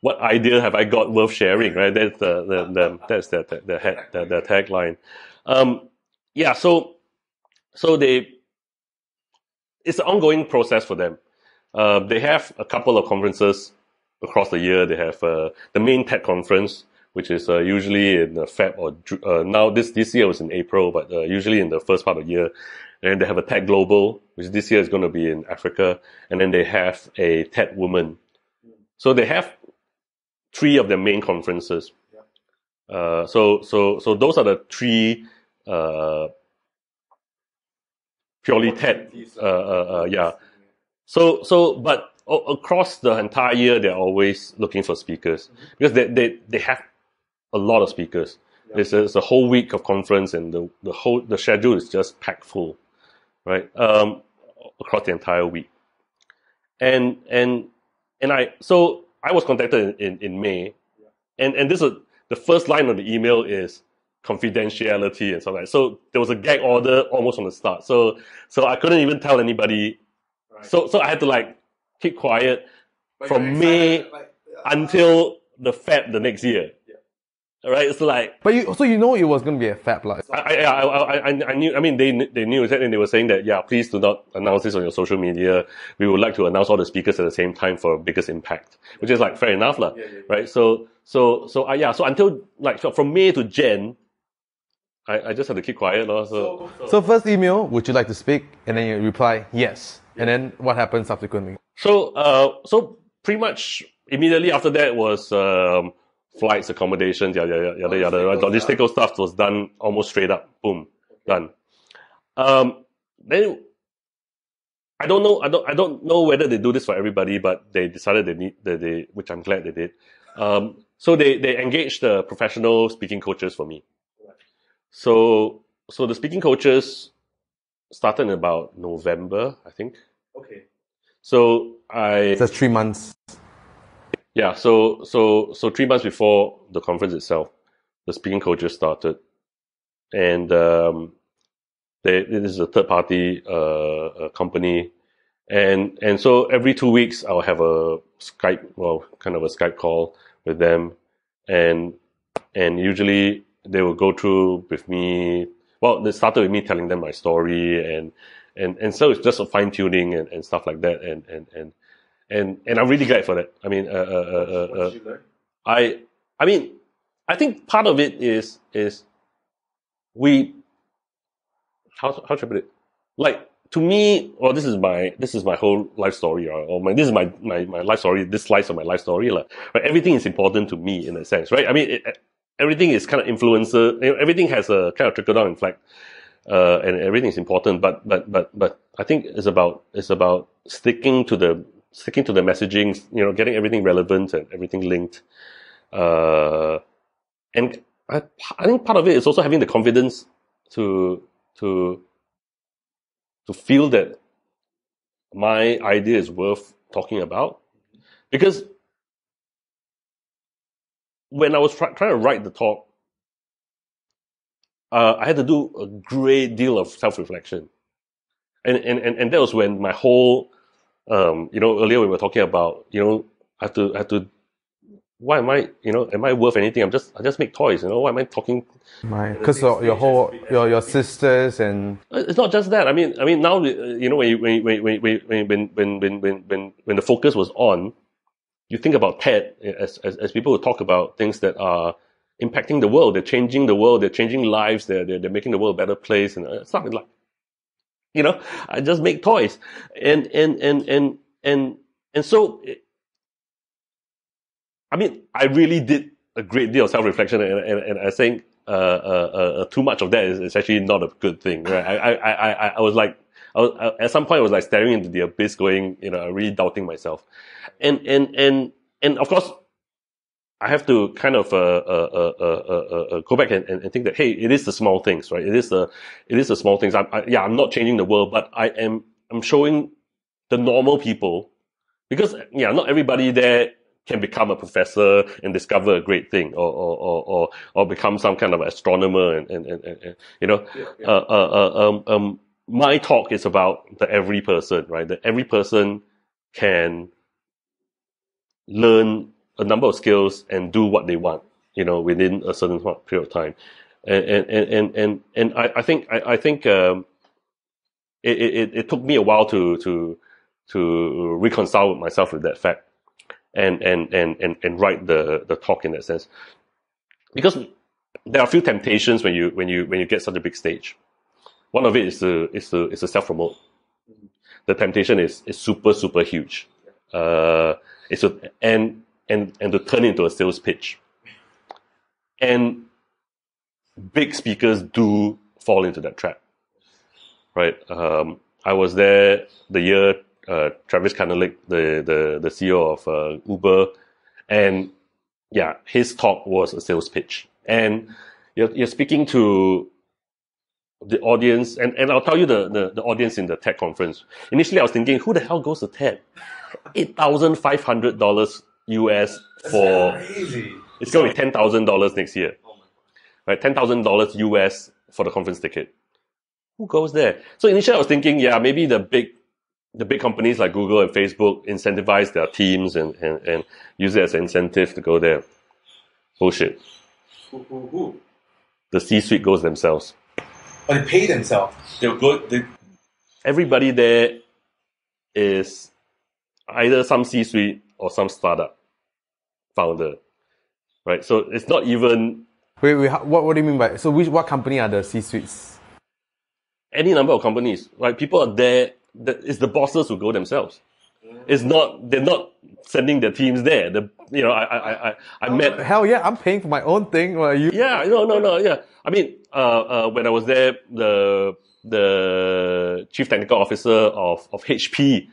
what idea have I got worth sharing, right? That's the tagline. yeah, so it's an ongoing process for them. They have a couple of conferences across the year. They have the main TED conference, which is usually in Feb or now this year was in April, but usually in the first part of the year. And they have a TED Global, which this year is going to be in Africa, and then they have a TED Woman. So they have 3 of their main conferences. So those are the 3 purely TED. Yeah. But across the entire year, they're always looking for speakers because they have a lot of speakers. It's a whole week of conference, and the schedule is just packed full, right? Across the entire week. And I was contacted in May, and this is the first line of the email is confidentiality and stuff like that. So there was a gag order almost from the start. So I couldn't even tell anybody. Right. So I had to like keep quiet from May until the Feb the next year. All right, it's like. But you know it was going to be a Fab, like. I knew. I mean, they knew it, and they were saying that please do not announce this on your social media. We would like to announce all the speakers at the same time for biggest impact, which is like fair enough, lah. Right? So until like from May to Jan, I just had to keep quiet, lor. So first email, would you like to speak? And then you reply yes. And then what happened subsequently? So pretty much immediately after that was. Flights, accommodations, yada. Logistical stuff was done almost straight up. Boom, done. Then I don't know whether they do this for everybody, but they decided which I'm glad they did. So they engaged the professional speaking coaches for me. So the speaking coaches started in about November, I think. Okay. So that's 3 months. Yeah, so 3 months before the conference itself, the speaking coaches started, and this is a third party company, and so every 2 weeks I'll have a Skype call with them, and usually they will go through with me. Well, they started with me telling them my story, and so it's just a fine tuning and stuff like that, and I'm really glad for that. I mean, what did you learn? I mean, I think part of it is we how should I put it? Like to me, well, this is my whole life story, this is my life story. This slice of my life story, like, right? Everything is important to me in a sense, right? I mean, everything is kind of influencer. Everything has a kind of trickle down effect, and everything is important. But I think it's about sticking to the messaging, getting everything relevant and everything linked. And I think part of it is also having the confidence to feel that my idea is worth talking about. Because when I was trying to write the talk, I had to do a great deal of self-reflection. And that was when my whole earlier we were talking about, I have to, why am I, am I worth anything? I just make toys, why am I talking? Because your sisters and. It's not just that. I mean now, when the focus was on, you think about TED as people who talk about things that are impacting the world, they're changing the world, they're changing lives, they're making the world a better place, and it's not like, I just make toys, and so, I mean, I really did a great deal of self-reflection, and I think too much of that is actually not a good thing. Right? I was like, at some point I was like staring into the abyss, going, really doubting myself, and of course, I have to kind of go back and think that, hey, it is the small things, right? It is the small things. I'm not changing the world, but I'm showing the normal people, because not everybody there can become a professor and discover a great thing, or become some kind of astronomer, and my talk is about the every person, right? That every person can learn a number of skills and do what they want, within a certain period of time. And I think it took me a while to reconcile myself with that fact and write the talk in that sense, because there are a few temptations when you get such a big stage. One of it is to self promote. The temptation is super huge. It's and to turn into a sales pitch. And big speakers do fall into that trap, right? I was there the year Travis Kalanick, the CEO of Uber, and yeah, his talk was a sales pitch. And you're speaking to the audience, and I'll tell you the audience in the TED conference. Initially, I was thinking, who the hell goes to TED? $8,500 US for Crazy. it's going to be $10,000 next year, right? $10,000 US for the conference ticket. Who goes there? So initially, I was thinking, yeah, maybe the big companies like Google and Facebook incentivize their teams and use it as an incentive to go there. Bullshit. Who? The C-suite goes themselves. But they pay themselves. They'll go. Everybody there is either some C-suite or some startup founder, right? So it's not even. Wait, what do you mean by, so what company are the C-suites? Any number of companies, right? People are there. It's the bosses who go themselves. It's not. They're not sending their teams there. I met. Hell yeah, I'm paying for my own thing. Well, you? Yeah, no, yeah. I mean, when I was there, the chief technical officer of HP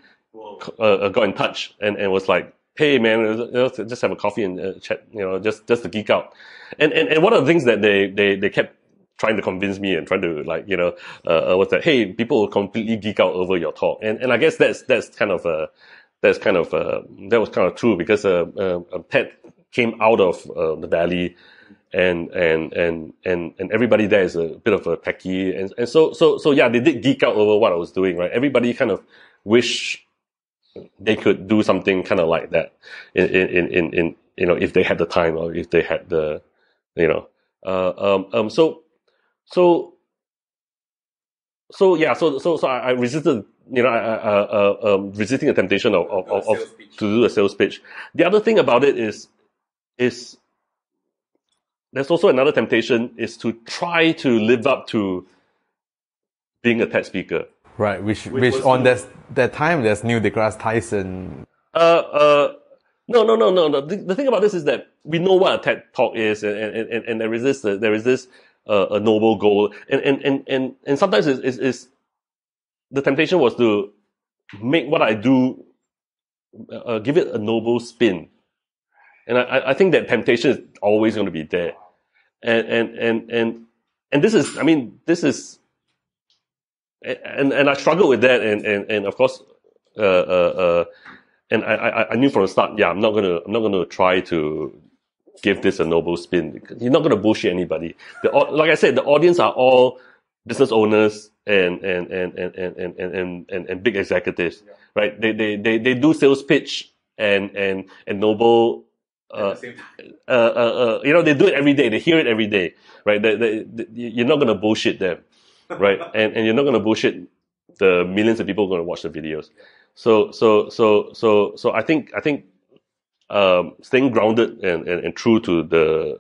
got in touch and was like, "Hey, man, just have a coffee and chat. Just to geek out." And one of the things that they kept trying to convince me and trying to was that, hey, people will completely geek out over your talk, and I guess that was kind of true, because TED came out of the Valley, and everybody there is a bit of a techie, and so yeah, they did geek out over what I was doing, right? Everybody kind of wish they could do something kind of like that in if they had the time, or if they had the So I resisted, resisting the temptation of to do a sales pitch. The other thing about it is there's also another temptation, is to try to live up to being a TED speaker. Right, which on that time there's Neil deGrasse Tyson. No. The thing about this is that we know what a TED talk is, and there is this a noble goal, and sometimes is the temptation was to make what I do give it a noble spin, and I think that temptation is always going to be there, and this is, and I struggle with that, and of course, and I knew from the start, yeah, I'm not gonna try to give this a noble spin. You're not gonna bullshit anybody. Like I said, the audience are all business owners and big executives, right? They do sales pitch and noble. They do it every day. They hear it every day, right? You're not gonna bullshit them, right? and you're not gonna bullshit the millions of people who are gonna watch the videos. So I think staying grounded and true to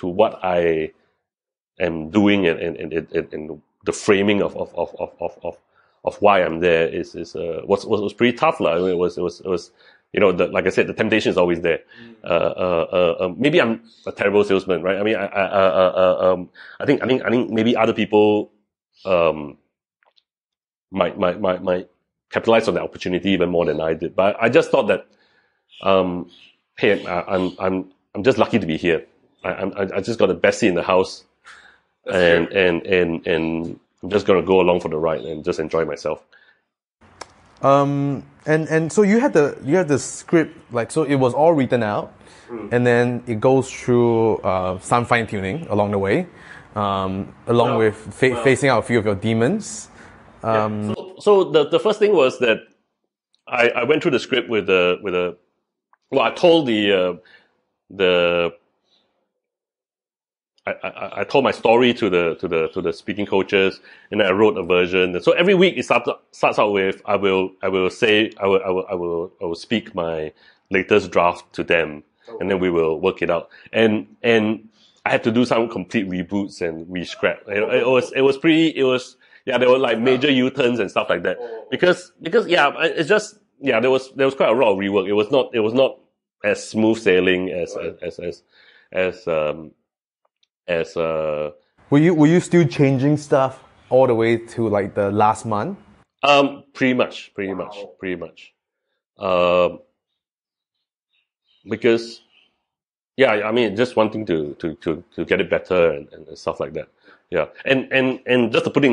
what I am doing and the framing of why I'm there was pretty tough, lah. I mean, it was like I said, the temptation is always there. Maybe I'm a terrible salesman, right? I mean, I think maybe other people might capitalize on the opportunity even more than I did. But I just thought that, hey, I'm just lucky to be here. I just got the best seat in the house, and I'm just gonna go along for the ride and just enjoy myself. And so you had the script, like, so it was all written out, and then it goes through some fine tuning along the way, with facing out a few of your demons. So the first thing was that I went through the script with I told I told my story to the speaking coaches, and then I wrote a version. So every week it starts out with I will speak my latest draft to them, and then we will work it out. And I had to do some complete reboots and re-scrap. It was there were like major U-turns and stuff like that. Because it's just there was quite a lot of rework. It was not as smooth sailing as Were you still changing stuff all the way to like the last month? Pretty much. Because I mean, just wanting to get it better and stuff like that. Yeah, and just to put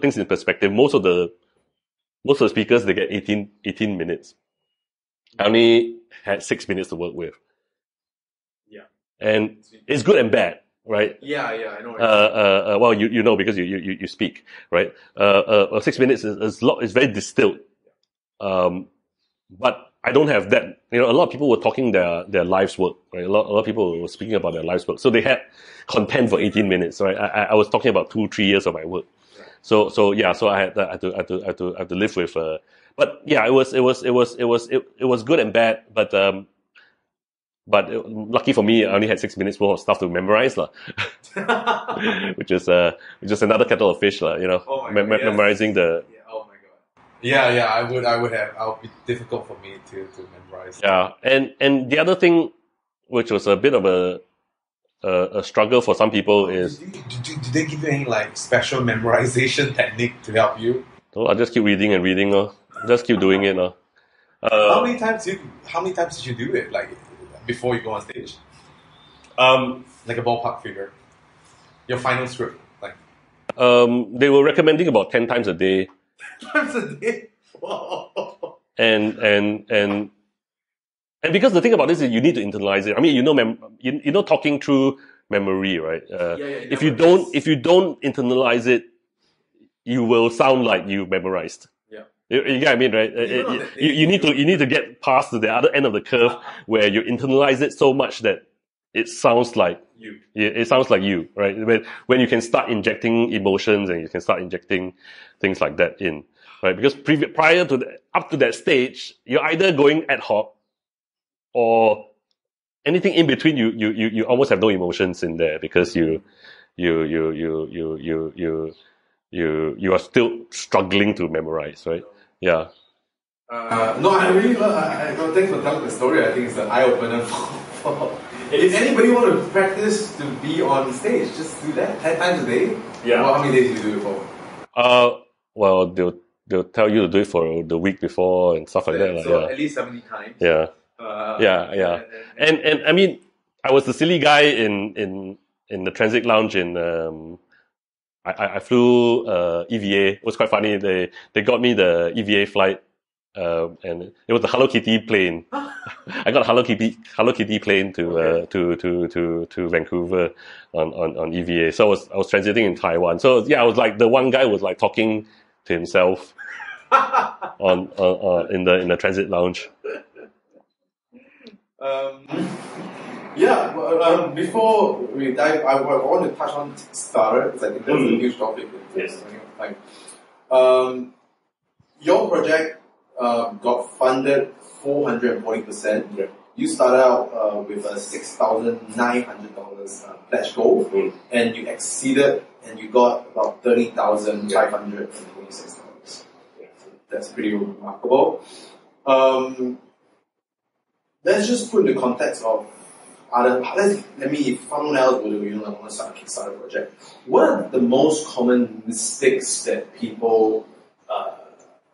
things in perspective, most of the speakers, they get 18 minutes. I only had 6 minutes to work with. Yeah, and it's good and bad, right? Yeah, I know. Well, you know because you speak, right? 6 minutes is very distilled. But I don't have that. A lot of people were talking their life's work, right? A lot of people were speaking about their life's work. So they had content for 18 minutes, right? I was talking about 2-3 years of my work. So I had to live with, but yeah, it was good and bad, but lucky for me, I only had 6 minutes worth of stuff to memorize, which is another kettle of fish, memorizing the. Yeah, I would have. I'll be difficult for me to memorize. Yeah, and the other thing, which was a bit of a struggle for some people, is. Did they give you any like special memorization technique to help you? So I just keep reading and reading, just keep doing it, How many times did you do it? Like before you go on stage? Like a ballpark figure. Your final script, like. They were recommending about 10 times a day. Times a day. Wow. And because the thing about this is you need to internalize it. I mean, talking through memory, right? If you don't internalize it, you will sound like you memorized. Yeah. You get what I mean, right? You need to get past to the other end of the curve where you internalize it so much that it sounds like you. It sounds like you, right? When you can start injecting emotions and you can start injecting things like that in, right? Because prior to up to that stage, you're either going ad hoc or anything in between. You almost have no emotions in there because you are still struggling to memorize, right? Yeah. No, I really thanks for telling the story. I think it's an eye opener for if anybody want to practice to be on stage, just do that 10 times a day. Yeah. Well, how many days do you do it for? Well, they'll tell you to do it for the week before and stuff like that. So at least 70 times. Yeah. Yeah. And I mean, I was the silly guy in the transit lounge in I flew EVA. It was quite funny. They got me the EVA flight. And it was the Hello Kitty plane. I got a Hello Kitty plane to Vancouver on EVA. So I was transiting in Taiwan. So yeah, I was like the one guy was like talking to himself on in the transit lounge. Before we dive, I want to touch on Kickstarter because I think that's a huge topic. Yes. Your project got funded 440%. Yeah. You started out with a $6,900 pledge goal, and you exceeded, and you got about $30,526. Yeah. So that's pretty remarkable. Let's just put in the context of if someone else would want to start a Kickstarter project, what are the most common mistakes that people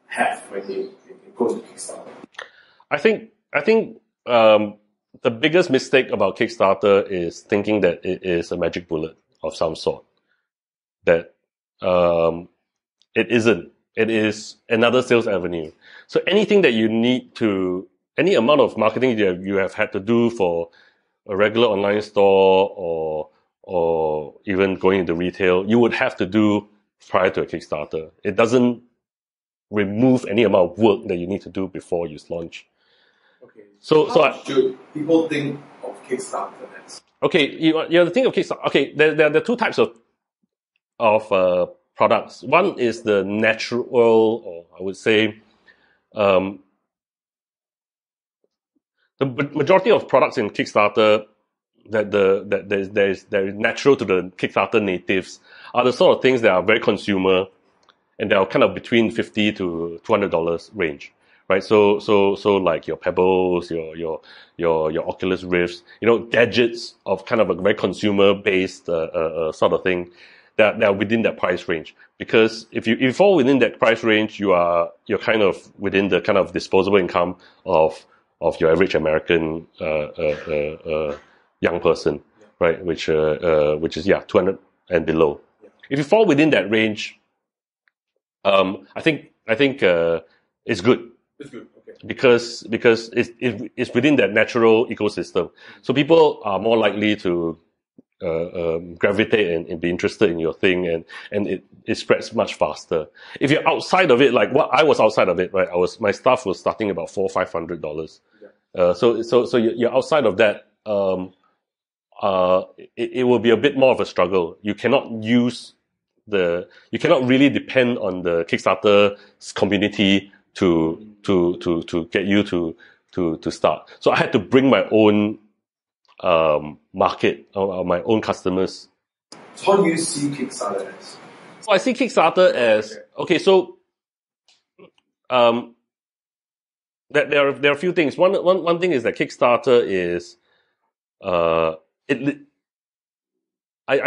have when they go to Kickstarter? I think the biggest mistake about Kickstarter is thinking that it is a magic bullet of some sort. That it isn't. It is another sales avenue. So anything that you need to, any amount of marketing you have had to do for a regular online store or even going into retail, you would have to do prior to a Kickstarter. It doesn't remove any amount of work that you need to do before you launch. Okay. So should people think of Kickstarter as? Okay, you have to think of Kickstarter. Okay, there are two types of products. One is the natural, or I would say, the majority of products in Kickstarter that there is natural to the Kickstarter natives are the sort of things that are very consumer, and they are kind of between $50 to $200 range, right? So like your Pebbles, your Oculus Rifts, gadgets of kind of a very consumer based sort of thing that are within that price range. Because if you fall within that price range, you're kind of within the kind of disposable income of your average American young person, right? Which is 200 and below. If you fall within that range, I think it's good. It's good, okay. Because it's within that natural ecosystem, so people are more likely to gravitate and be interested in your thing, and it spreads much faster. If you're outside of it, like what I was outside of it, right? My stuff was starting about $400-500. Yeah. So you're outside of that. It will be a bit more of a struggle. You cannot really depend on the Kickstarter community to get you to start. So I had to bring my own market, or my own customers. So how do you see Kickstarter as? So I see Kickstarter as okay. So there are a few things. One thing is that Kickstarter is I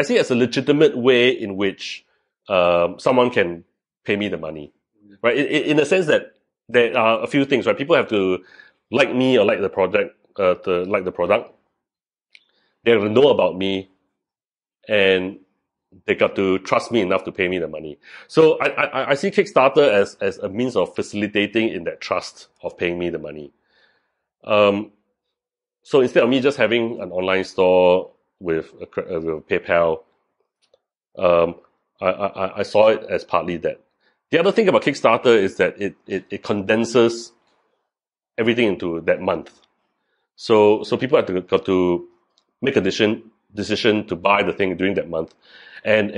see it as a legitimate way in which someone can pay me the money, right? In the sense that there are a few things, right? People have to like me or like the project, to like the product. They have to know about me, and they got to trust me enough to pay me the money. So I see Kickstarter as a means of facilitating in that trust of paying me the money. So instead of me just having an online store with PayPal, I saw it as partly that. The other thing about Kickstarter is that it condenses everything into that month. So people got to make a decision to buy the thing during that month, and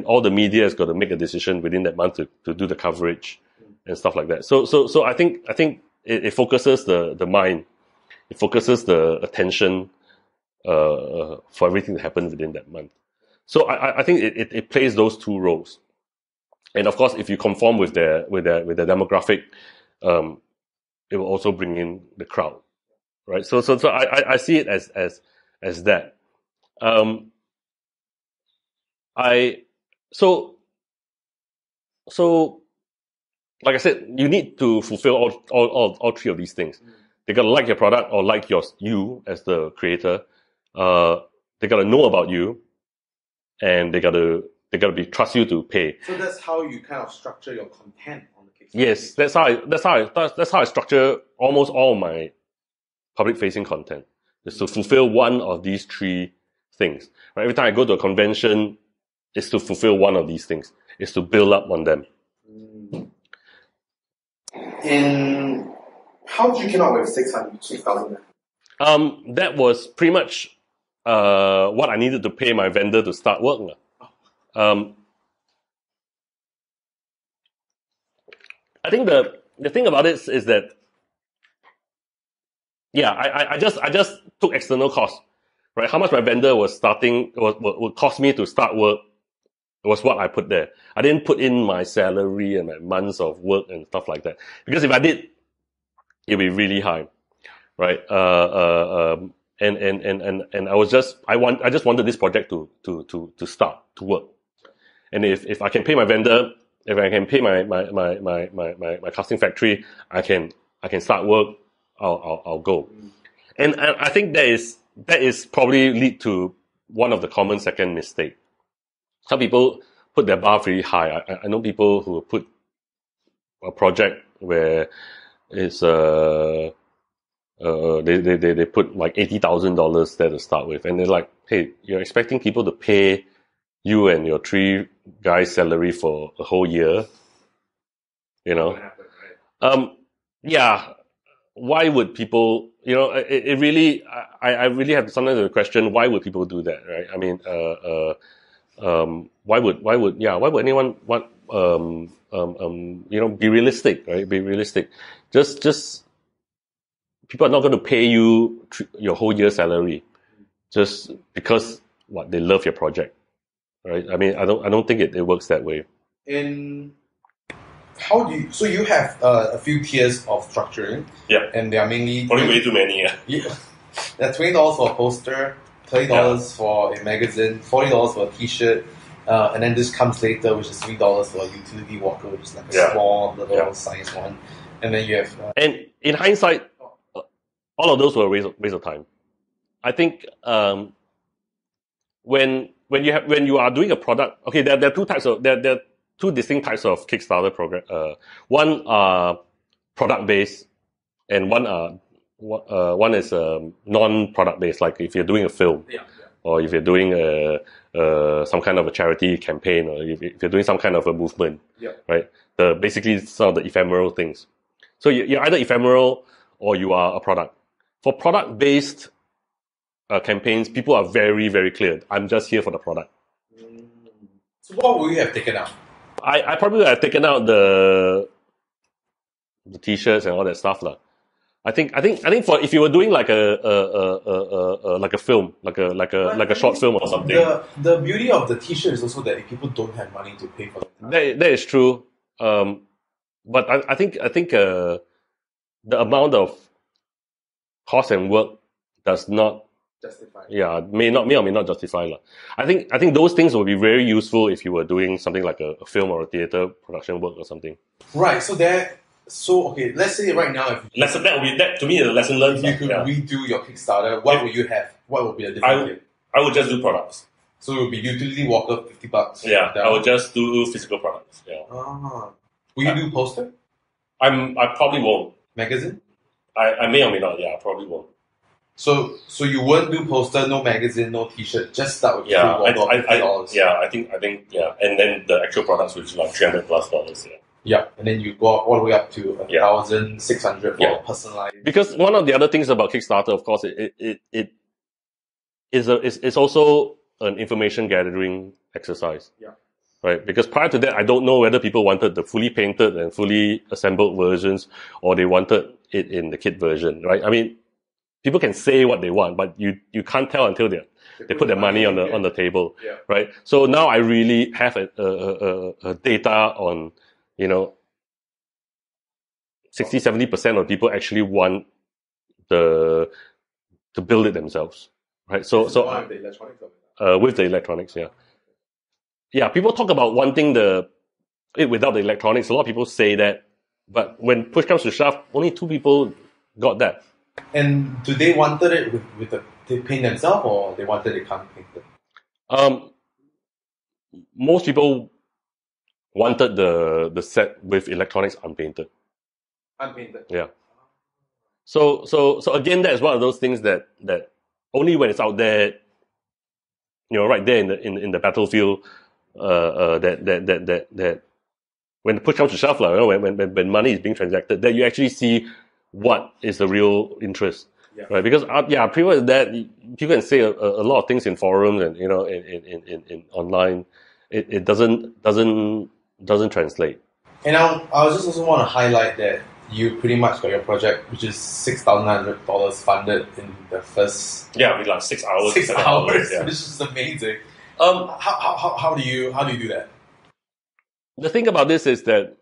all the media has got to make a decision within that month to do the coverage and stuff like that. So I think it focuses the mind, it focuses the attention for everything that happens within that month. So I think it plays those two roles. And of course, if you conform with their demographic, it will also bring in the crowd, right? So I see it as that. So like I said, you need to fulfill all three of these things. They gotta like your product or like you as the creator. They gotta know about you, and they gotta trust you to pay. So that's how you kind of structure your content on the Kickstarter. Yes, that's how I structure almost all my public facing content. Is to fulfill one of these three things. Right? Every time I go to a convention, it's to fulfill one of these things. It's to build up on them. And how did you come up with 6,000? That was pretty much what I needed to pay my vendor to start work. I think the thing about it is that, I just took external costs, right? How much my vendor would cost me to start work was what I put there. I didn't put in my salary and my months of work and stuff like that, because if I did, it'd be really high, right? And I just wanted this project to start to work. And if I can pay my vendor, if I can pay my casting factory, I can start work. I'll go. And I think that is probably lead to one of the common second mistake. Some people put their bar really high. I know people who put a project where it's they put like $80,000 there to start with, and they're like, hey, you're expecting people to pay you and your 3 guys' salary for a whole year, you know? What happened, right? Yeah. why would people, it really, I really have sometimes a question, why would people do that, right? I mean, why would anyone want, be realistic, right? Be realistic. Just, people are not going to pay you your whole year's salary just because, they love your project, right? I mean, I don't think it works that way. So you have a few tiers of structuring. Yeah. And they are mainly... Probably way too many, yeah. They're $20 for a poster, $30 for a magazine, $40 for a t-shirt, and then this comes later, which is $3 for a utility walker, which is like a small little size one. And then you have... and in hindsight, all of those were a waste of time. I think when you are doing a product, okay, there are two types of... There are two distinct types of Kickstarter program. One are product based, and one is non-product based. Like if you're doing a film, or if you're doing some kind of a charity campaign, or if you're doing some kind of a movement, right? Basically some of the ephemeral things. So you're either ephemeral or you are a product. For product based campaigns, people are very, very clear. I'm just here for the product. So what would you have taken out? I probably would have taken out the t-shirts and all that stuff, lah. I think for if you were doing like a film, like a short film or something. The beauty of the t-shirt is also that if people don't have money to pay for it. That is true. But I think the amount of cost and work does not justify. Yeah, may or may not justify lah. I think those things would be very useful if you were doing something like a film or a theater production work or something. Right. So okay, let's say right now, that to me is a lesson learned. If you could redo your Kickstarter, what would you have? What would be the difference? I would just do products. So it would be utility walker, $50. Yeah, I would just do physical products. Yeah. Will you do poster? I probably won't. Magazine? I may or may not. Yeah, I probably won't. So you won't do poster, no magazine, no t-shirt, just start with $50. Yeah, I think and then the actual products which is like $300+. Yeah. Yeah, and then you go all the way up to 1,600 for personalized. Because one of the other things about Kickstarter, of course, it's also an information gathering exercise. Yeah. Right? Because prior to that, I don't know whether people wanted the fully painted and fully assembled versions, or they wanted it in the kit version. Right? I mean, people can say what they want, but you can't tell until they put their money on the table. Yeah. Right? So now I really have a data on, 60-70% of people actually want to build it themselves, right? So with the electronics of it. With the electronics, yeah. Yeah, people talk about wanting it without the electronics. A lot of people say that, but when push comes to shove, only 2 people got that. And do they wanted it with the paint themselves, or they wanted it can't paint it? Most people wanted the set with electronics unpainted. Unpainted. Yeah. So again, that's one of those things that only when it's out there, right there in the battlefield, that when the push comes to shove, when money is being transacted, that you actually see what is the real interest. Yeah. Right? Because previous to that, people can say a lot of things in forums and in online. It doesn't translate. And I just also want to highlight that you pretty much got your project, which is $6,900 funded in the first with like 6 hours. 6 hours, yeah. which is amazing. How do you do that? The thing about this is that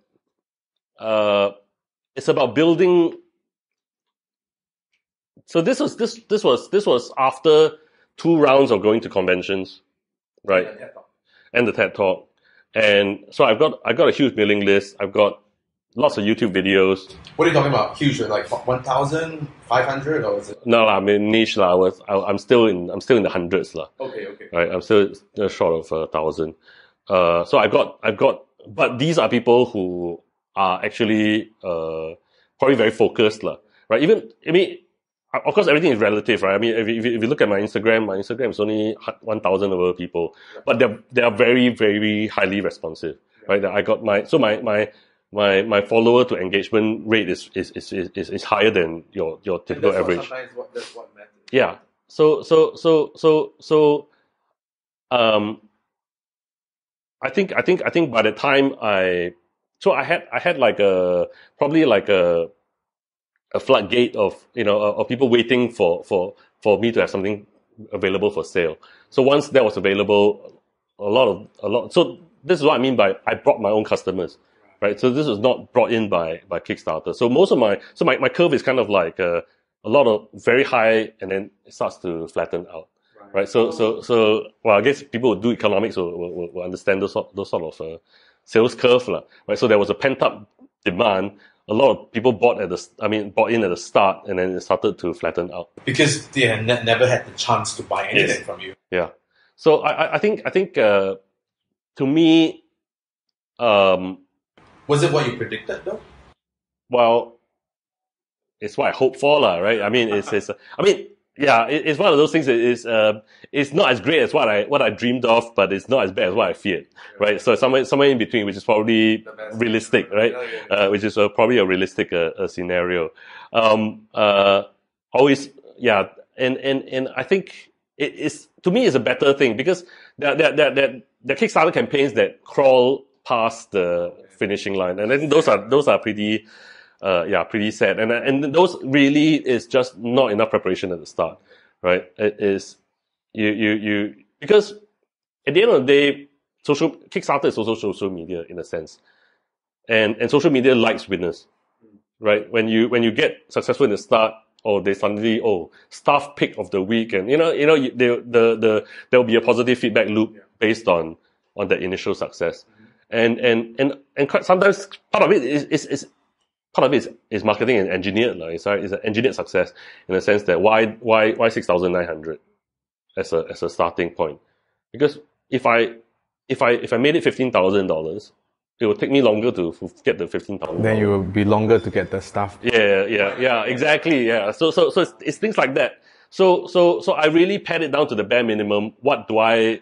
it's about building. So this was after 2 rounds of going to conventions, right? And the TED Talk. And so I've got a huge mailing list. I've got lots of YouTube videos. What are you talking about? Huge, like 1,500, or is it? No, I mean niche lah. I'm still in the hundreds lah. Okay. Right, I'm still short of 1,000. So I've got, but these are people who are actually probably very focused lah. Right? Of course, everything is relative, right? I mean, if you look at my Instagram is only 1,000 over people, but they are very, very highly responsive, right? I got my my follower to engagement rate is higher than your typical average. Sometimes that's what matters. Yeah. So I think by the time I had like probably like a floodgate of of people waiting for me to have something available for sale. So once that was available, a lot. So this is what I mean by I brought my own customers, right? So this was not brought in by Kickstarter. So most of my curve is kind of like a lot of very high, and then it starts to flatten out. Right. So well, I guess people who do economics will understand those sort of sales curve, right? So there was a pent up demand. A lot of people bought in at the start, and then it started to flatten out because they had never had the chance to buy anything from you. Yeah. So I think to me, was it what you predicted though? Well, it's what I hope for, right? I mean, it's one of those things that it's not as great as what I dreamed of, but it's not as bad as what I feared, right? So somewhere in between, which is probably realistic, right? Which is probably a realistic scenario. Always, yeah, and I think it is, to me, it's a better thing because the Kickstarter campaigns that crawl past the finishing line, and I think those are pretty. Pretty sad. And those really is just not enough preparation at the start, right? It is, you, because at the end of the day, Kickstarter is also social media in a sense. And social media likes winners, right? When you get successful in the start, or they suddenly, staff pick of the week, and there'll be a positive feedback loop based on that initial success. And sometimes part of it is marketing and engineered. It's an engineered success in the sense that why 6,900 as a starting point? Because if I made it $15,000, it would take me longer to get the $15,000. Then you will be longer to get the stuff. Yeah, exactly. Yeah. So it's things like that. So I really pad it down to the bare minimum. What do I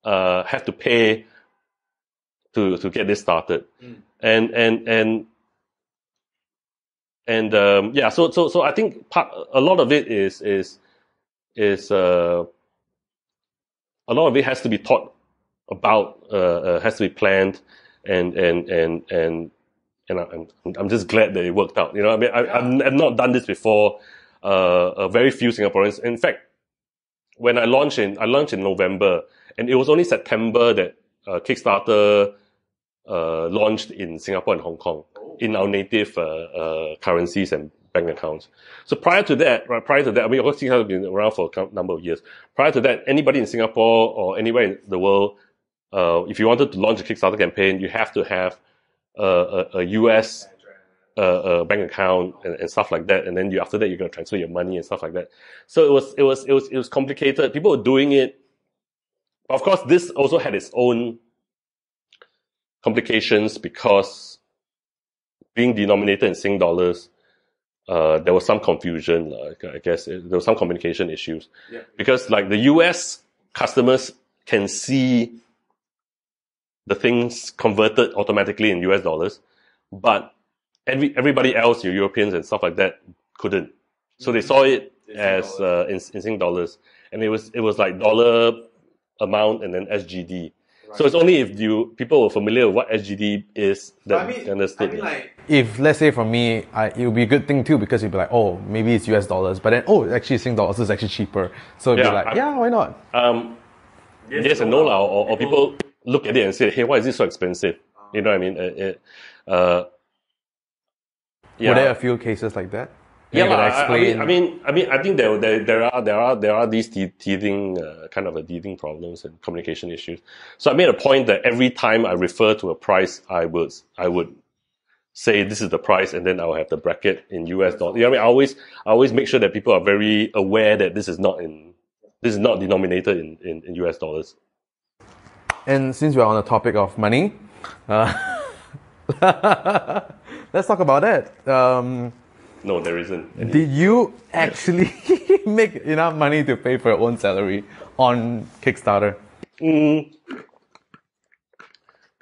have to pay to get this started? So I think a lot of it is a lot of it has to be thought about, has to be planned, and I'm just glad that it worked out. I mean, I've not done this before. Very few Singaporeans. In fact, when I launched in November, and it was only September that Kickstarter launched in Singapore and Hong Kong in our native currencies and bank accounts. So prior to that, I mean, of course, Kickstarter has been around for a number of years. Prior to that, anybody in Singapore or anywhere in the world, if you wanted to launch a Kickstarter campaign, you have to have a US bank account and stuff like that, and then after that you're going to transfer your money and stuff like that. So it was complicated. People were doing it, but of course, this also had its own complications because being denominated in Sing dollars, there was some confusion. I guess there was some communication issues because, like, the US customers can see the things converted automatically in US dollars, but everybody else, your Europeans and stuff like that, couldn't. So they saw it as in Sing dollars, and it was like dollar amount and then SGD. Right. So it's only if people were familiar with what SGD is that understood. I mean, like, if, let's say for me, it would be a good thing too, because you'd be like, oh, maybe it's US dollars, but then, actually Sing dollars is actually cheaper. So it'd be like, why not? Yes and no, or people look at it and say, hey, why is this so expensive? You know what I mean? Were there a few cases like that? I think there are these teething kind of teething problems and communication issues. So I made a point that every time I refer to a price, I would say this is the price, and then I will have the bracket in US dollars. You know what I mean? I always make sure that people are very aware that this is not denominated in US dollars. And since we're on the topic of money, let's talk about that. No, there isn't. Did you actually make enough money to pay for your own salary on Kickstarter?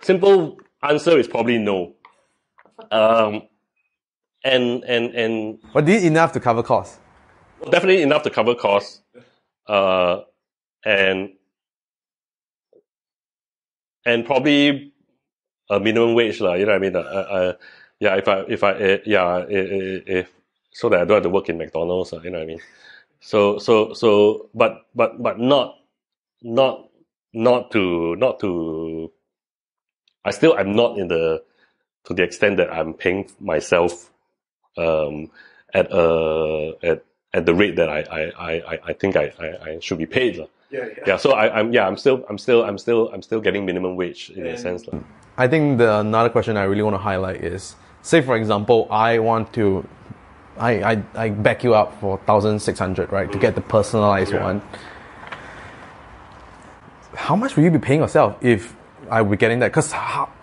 Simple answer is probably no. And But did enough to cover costs? definitely enough to cover costs, and probably a minimum wage lah. You know what I mean? Yeah, if so that I don't have to work in McDonald's. You know what I mean? So, but not to. I'm not in to the extent that I'm paying myself, at the rate that I think I should be paid. Yeah. So I'm still getting minimum wage in a sense. I think another question I really want to highlight is, say for example, I back you up for 1,600, right, to get the personalized one. How much will you be paying yourself if I were getting that? Because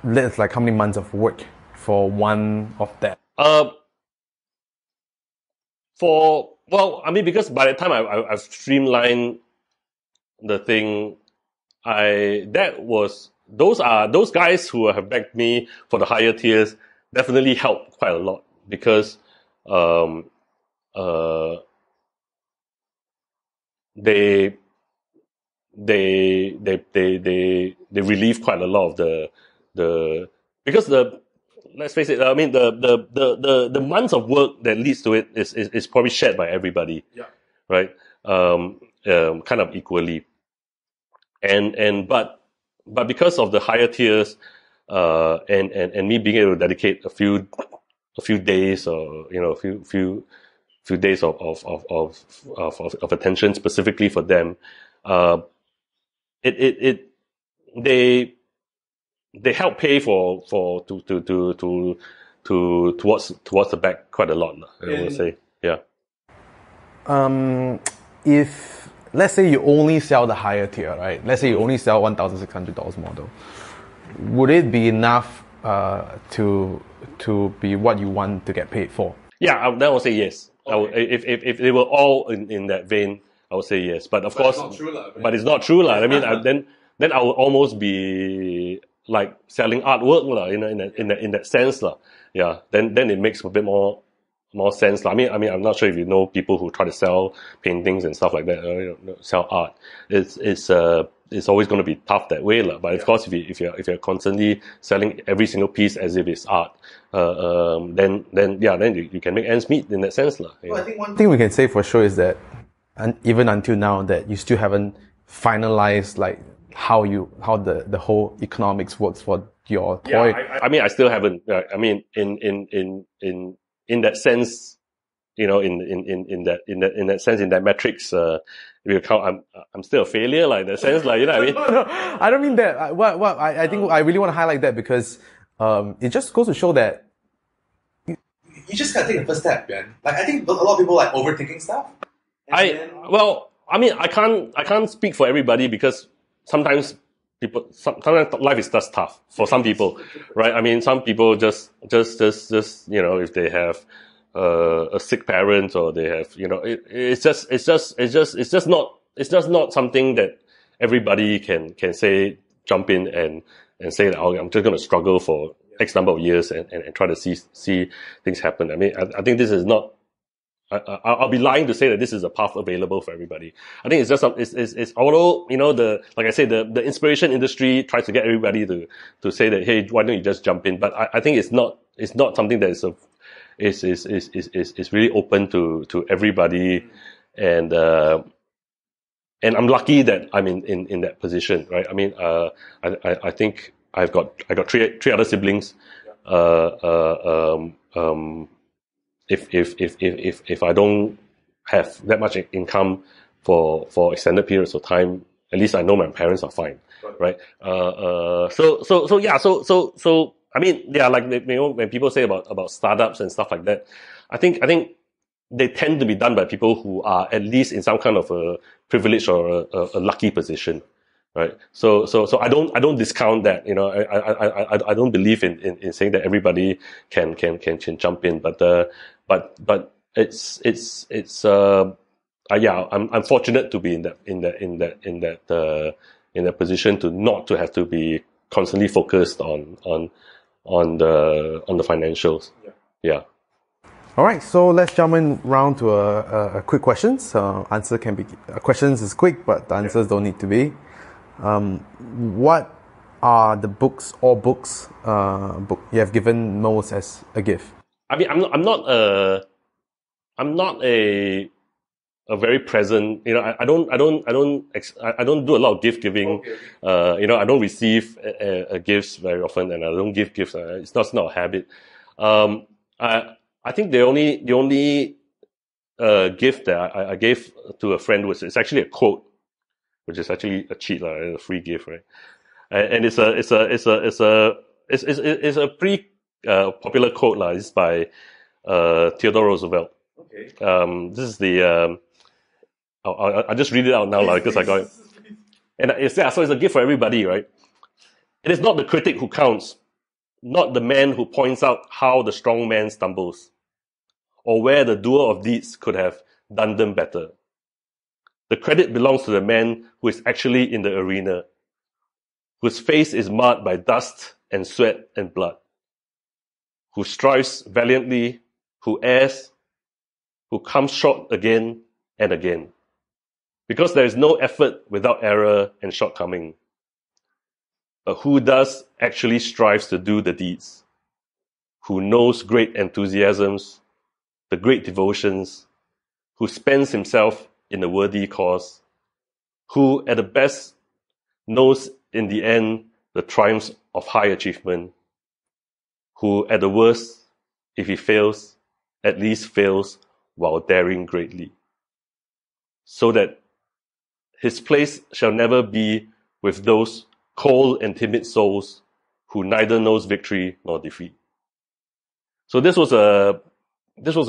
that's like how many months of work for one of that? Because by the time I've streamlined the thing, those guys who have backed me for the higher tiers definitely helped quite a lot, because they relieve quite a lot of the because let's face it, I mean the months of work that leads to it is probably shared by everybody. Yeah. Right? Kind of equally. But because of the higher tiers, and me being able to dedicate a few days, or a few days of attention specifically for them, they help pay towards the back quite a lot, I would say. Yeah. If let's say you only sell the higher tier, right? Let's say you only sell $1,600 model, would it be enough to be what you want to get paid for? Yeah, then I would say yes. Okay. If they were all in that vein, I would say yes. But of course, it's not true, but it's not true, lah. I mean, then I would almost be like selling artwork, lah. In that sense, lah. Yeah. Then it makes a bit more sense, lah. I mean, I'm not sure if you know people who try to sell paintings and stuff like that, sell art. It's always going to be tough that way, lah. But of course, if you're constantly selling every single piece as if it's art, then you can make ends meet in that sense, lah. Well, I think one thing we can say for sure is that, and even until now, that you still haven't finalized like how the whole economics works for your toy. Yeah, I mean, I still haven't. I mean, in that sense, in that sense, in that metrics, if you count, I'm still a failure, like, in that sense, like, you know what I mean? No, I don't mean that. I think I really want to highlight that, because it just goes to show that you just gotta take the first step, man. Like, I think a lot of people like overthinking stuff. Well, I mean, I can't speak for everybody, because sometimes life is just tough for some people, right? I mean, some people just if they have a sick parent, or they have, it's just not something that everybody can say, jump in and say that, I'm just going to struggle for X number of years and try to see things happen. I mean, I think this is not. I'll be lying to say that this is a path available for everybody. I think it's just it's although, like I said, the inspiration industry tries to get everybody to say that, hey, why don't you just jump in? But I think it's not something that is really open to everybody, and I'm lucky that I'm in that position, right? I mean, I think I got three other siblings. If I don't have that much income for extended periods of time, at least I know my parents are fine, right? So I mean, yeah, like, when people say about startups and stuff like that, I think they tend to be done by people who are at least in some kind of a privileged or a lucky position, right? So I don't discount that. I don't believe in saying that everybody can jump in, but it's I'm fortunate to be in that position, to not to have to be constantly focused on on the financials. Yeah. All right, so let's jump in round to a quick questions. Answer can be questions is quick, but the answers don't need to be. What are the books book you have given most as a gift? I mean, I'm not a very present. I don't do a lot of gift giving. Okay. I don't receive gifts very often, and I don't give gifts. It's not a habit. I think the only gift that I gave to a friend it's actually a quote, which is actually a cheat, a free gift, right? And it's a pretty popular quote, it's by Theodore Roosevelt. Okay. This is the I'll just read it out now, because I got it. And so it's a gift for everybody, right? It is not the critic who counts, not the man who points out how the strong man stumbles, or where the doer of deeds could have done them better. The credit belongs to the man who is actually in the arena, whose face is marred by dust and sweat and blood, who strives valiantly, who errs, who comes short again and again. Because there is no effort without error and shortcoming. But who does actually strives to do the deeds, who knows great enthusiasms, the great devotions, who spends himself in a worthy cause, who at the best knows in the end the triumphs of high achievement, who at the worst, if he fails, at least fails while daring greatly, so that his place shall never be with those cold and timid souls who neither knows victory nor defeat. So this was a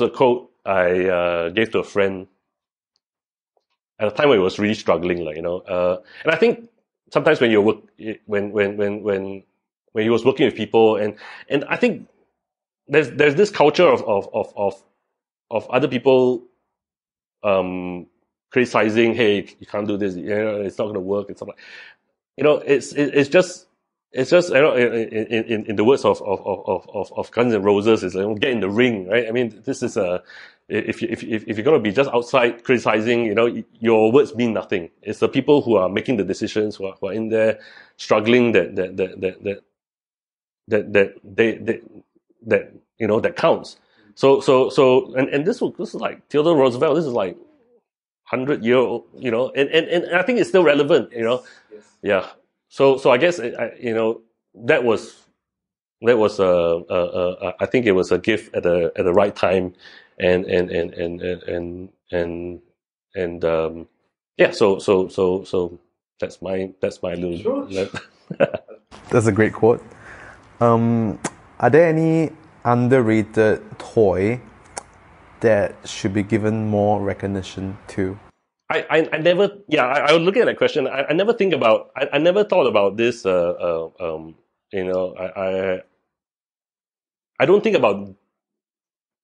quote I gave to a friend at a time when he was really struggling, and I think sometimes when when he was working with people, and I think there's this culture of other people criticizing, hey, you can't do this, it's not going to work, it's not like, it's just in the words of Guns N' Roses, is get in the ring, right? I mean, this is if you're going to be just outside criticizing, your words mean nothing. It's the people who are making the decisions, who are in there struggling, that counts. So and this is like Theodore Roosevelt. This is like 100-year-old, and I think it's still relevant, Yes. Yeah. So I guess that was I think it was a gift at the right time, and yeah. So that's my little. Sure. That's a great quote. Are there any underrated toy that should be given more recognition to? I never, I was looking at that question. I never think about, I never thought about this, I don't think about,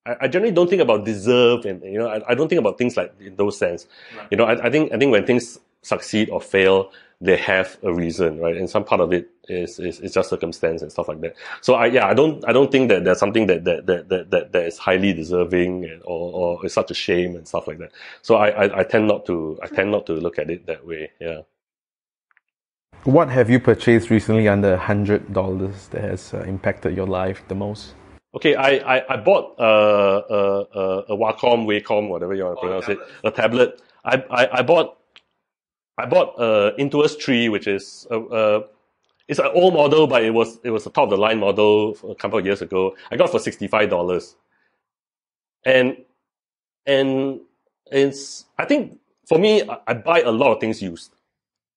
I generally don't think about deserve, and, I don't think about things like in those sense. Right. I think when things succeed or fail, they have a reason, right? And some part of it is just circumstance and stuff like that. So I don't think that there's something that is highly deserving or is such a shame and stuff like that. So I tend not to look at it that way. Yeah. What have you purchased recently under $100 that has impacted your life the most? Okay, I bought a Wacom, whatever you want to pronounce it, a tablet. I bought Intuos 3, which is it's an old model, but it was a top of the line model a couple of years ago. I got it for $65, and it's, I think for me, I buy a lot of things used.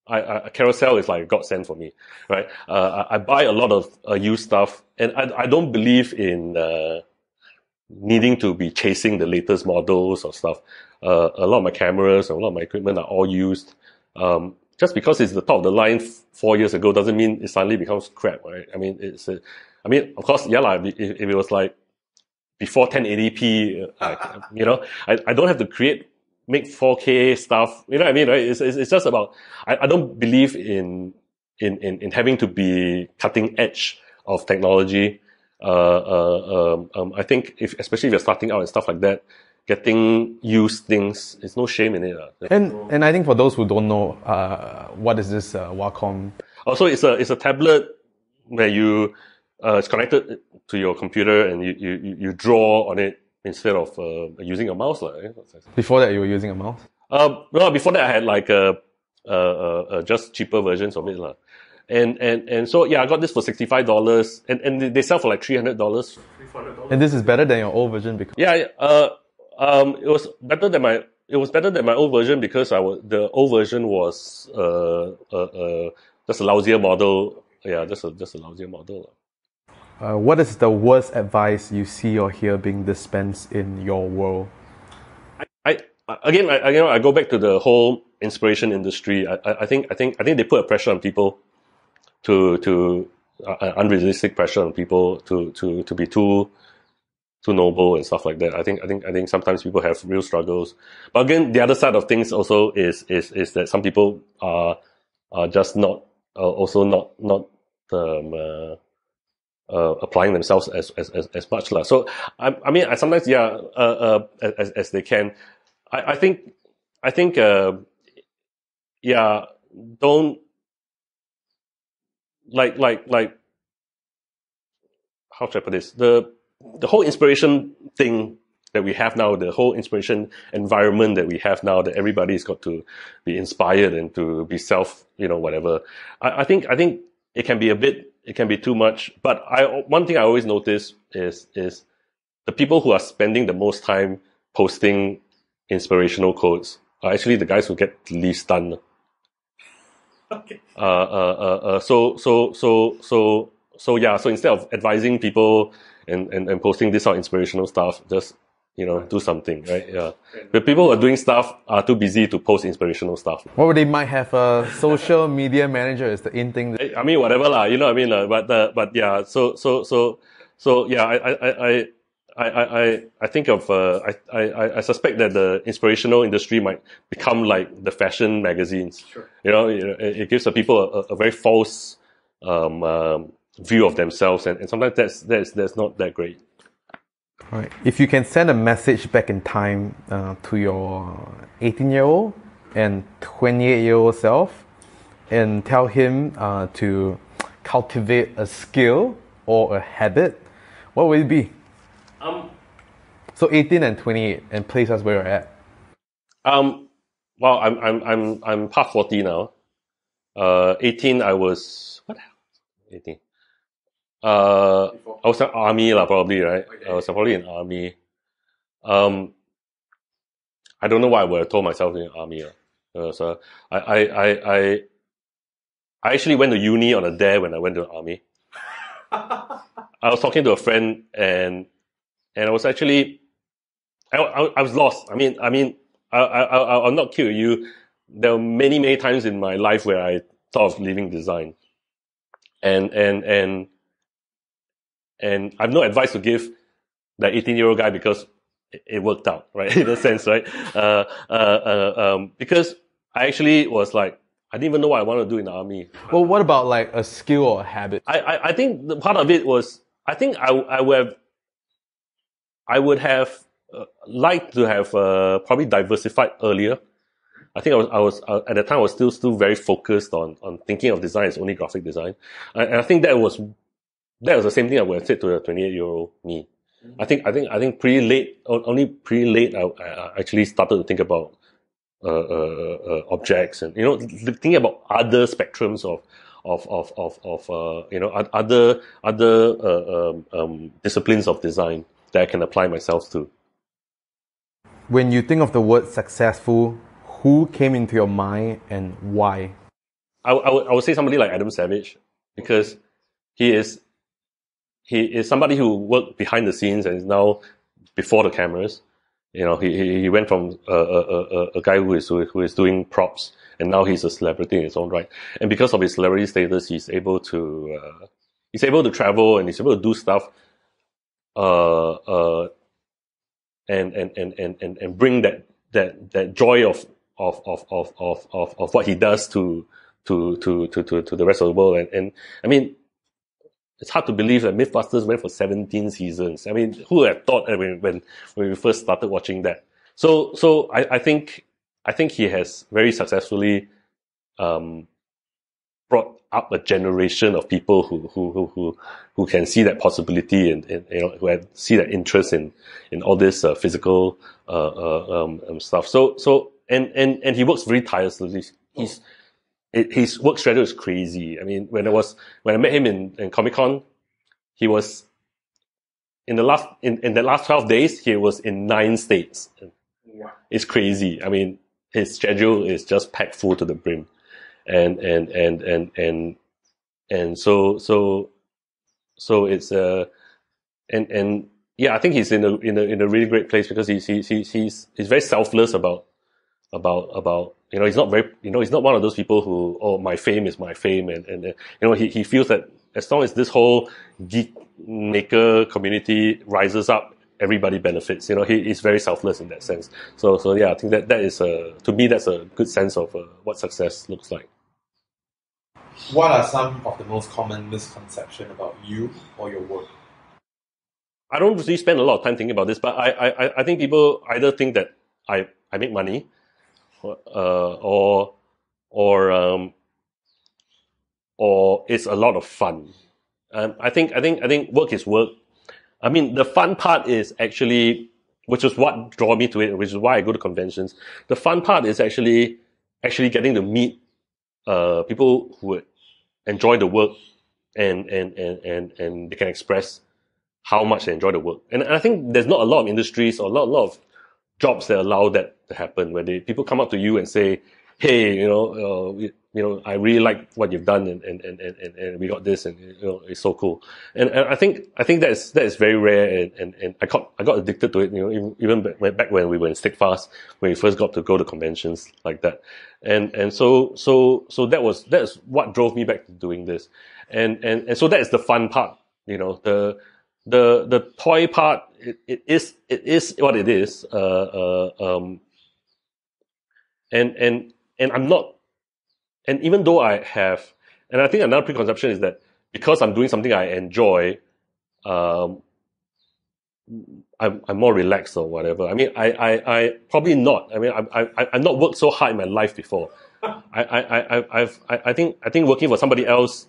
Carousel is like a godsend for me, right? I buy a lot of used stuff, and I don't believe in needing to be chasing the latest models or stuff. A lot of my cameras, a lot of my equipment are all used. Just because it's the top of the line 4 years ago doesn't mean it suddenly becomes crap, right? I mean, of course, if it was like before 1080p, I don't have to make 4K stuff. You know what I mean, right? It's just about, I don't believe in having to be cutting edge of technology. I think especially if you're starting out and stuff like that, getting used things, there's no shame in it. And I think for those who don't know, what is this Wacom? Also, it's a tablet where you it's connected to your computer and you draw on it instead of using a mouse. Before that, you were using a mouse? No, before that I had like just cheaper versions of it. And so yeah, I got this for $65 and they sell for like $300. And this is better than your old version because it was better than my old version because the old version was just a lousier model. Yeah, just a lousier model. What is the worst advice you see or hear being dispensed in your world? I go back to the whole inspiration industry. I think they put a pressure on people to unrealistic pressure on people to be too noble and stuff like that. I think sometimes people have real struggles. But again, the other side of things also is that some people are just not applying themselves as much. So I mean, sometimes as they can. I think don't like how should I put this? The whole inspiration thing that we have now, the whole inspiration environment that we have now, that everybody's got to be inspired and to be whatever. I think it can be too much. But one thing I always notice is the people who are spending the most time posting inspirational quotes are actually the guys who get the least done. Okay. So instead of advising people and posting this out inspirational stuff, just do something, right? Yeah. But people who are doing stuff are too busy to post inspirational stuff. Or they might have a social media manager is the in thing. I mean, whatever lah, you know what I mean? But yeah, so yeah, I think of I suspect that the inspirational industry might become like the fashion magazines. Sure. It gives the people a very false view of themselves, and sometimes that's not that great. All right. If you can send a message back in time to your 18-year-old and 28-year-old self, and tell him to cultivate a skill or a habit, what would it be? So 18 and 28, and place us where you're at. Well, I'm past 40 now. 18, I was what? 18. I was in army probably, right? Okay. I was probably in army. I don't know why I would have told myself in army. So I actually went to uni on a dare when I went to the army. I was talking to a friend and I was actually I was lost. I mean I'll not kill you. There were many times in my life where I thought of leaving design, and I have no advice to give that 18-year-old guy because it worked out, right? In a sense, right? Because I actually was like, I didn't even know what I wanted to do in the army. Well, what about like a skill or a habit? I think the part of it was, I think I would have liked to have probably diversified earlier. I think I was at the time I was still very focused on thinking of design as only graphic design, and I think that was the same thing I would have said to the 28-year-old me. I think pretty late, I actually started to think about objects and thinking about other spectrums of other disciplines of design that I can apply myself to. When you think of the word successful, who came into your mind and why? I would say somebody like Adam Savage, because he is somebody who worked behind the scenes and is now before the cameras. He went from a guy who is doing props, and now he's a celebrity in his own right. And because of his celebrity status, he's able to travel and he's able to do stuff, and bring that joy of what he does to the rest of the world. And I mean, it's hard to believe that Mythbusters went for 17 seasons. I mean, who would have thought when we first started watching that? So I think he has very successfully brought up a generation of people who can see that possibility and who see that interest in all this physical stuff. So he works very tirelessly. His work schedule is crazy. I mean, when I met him in Comic-Con, he was in the last 12 days, he was in 9 states. Wow. It's crazy. I mean, his schedule is just packed full to the brim. And so it's yeah, I think he's in a really great place because he's very selfless about he's not very he's not one of those people who, oh, my fame is my fame, and he feels that as long as this whole geek maker community rises up, everybody benefits. He's very selfless in that sense. So yeah, I think that is to me that's a good sense of what success looks like. What are some of the most common misconceptions about you or your work? I don't really spend a lot of time thinking about this, but I think people either think that I make money, or it's a lot of fun. I think work is work. I mean, the fun part is actually, which is what draw me to it, which is why I go to conventions. The fun part is actually getting to meet people who enjoy the work and they can express how much they enjoy the work. And I think there's not a lot of industries or a lot of jobs that allow that to happen, where people come up to you and say, hey, I really like what you've done and we got this, and it's so cool. And I think that is very rare, and I got addicted to it, even back when we were in Stickfast, when we first got to go to conventions like that. And so that's what drove me back to doing this. And so that is the fun part, the toy part, it is what it is. And I'm not, and even though I have, and I think another preconception is that because I'm doing something I enjoy, I'm more relaxed or whatever. I mean, I probably not. I mean, I've not worked so hard in my life before. I think working for somebody else,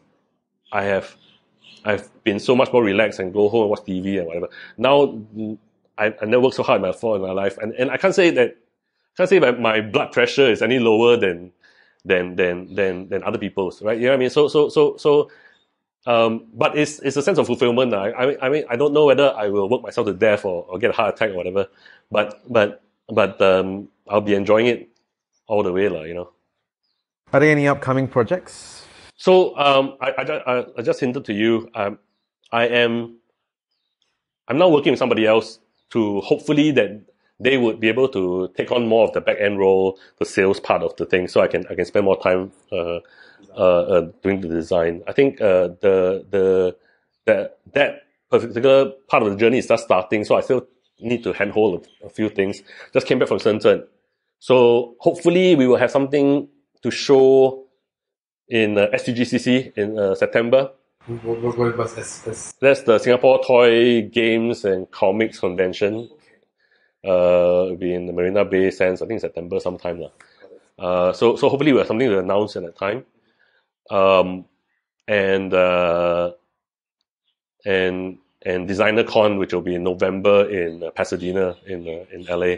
I've been so much more relaxed and go home and watch TV and whatever. Now, I never worked so hard in my life, and I can't say that my blood pressure is any lower than other people's, right? You know what I mean? But it's a sense of fulfillment. I mean, I don't know whether I will work myself to death or get a heart attack or whatever, but I'll be enjoying it all the way, Are there any upcoming projects? So, I just hinted to you, I'm now working with somebody else to hopefully that they would be able to take on more of the back end role, the sales part of the thing, so I can spend more time doing the design. I think that particular part of the journey is just starting, so I still need to handhold a few things. Just came back from Shenzhen, so hopefully we will have something to show in STGCC in September. What was this? That's the Singapore Toy Games and Comics Convention. It'll be in the Marina Bay Sands, I think September sometime. So hopefully we'll have something to announce at that time. And Designer Con, which will be in November in Pasadena in LA.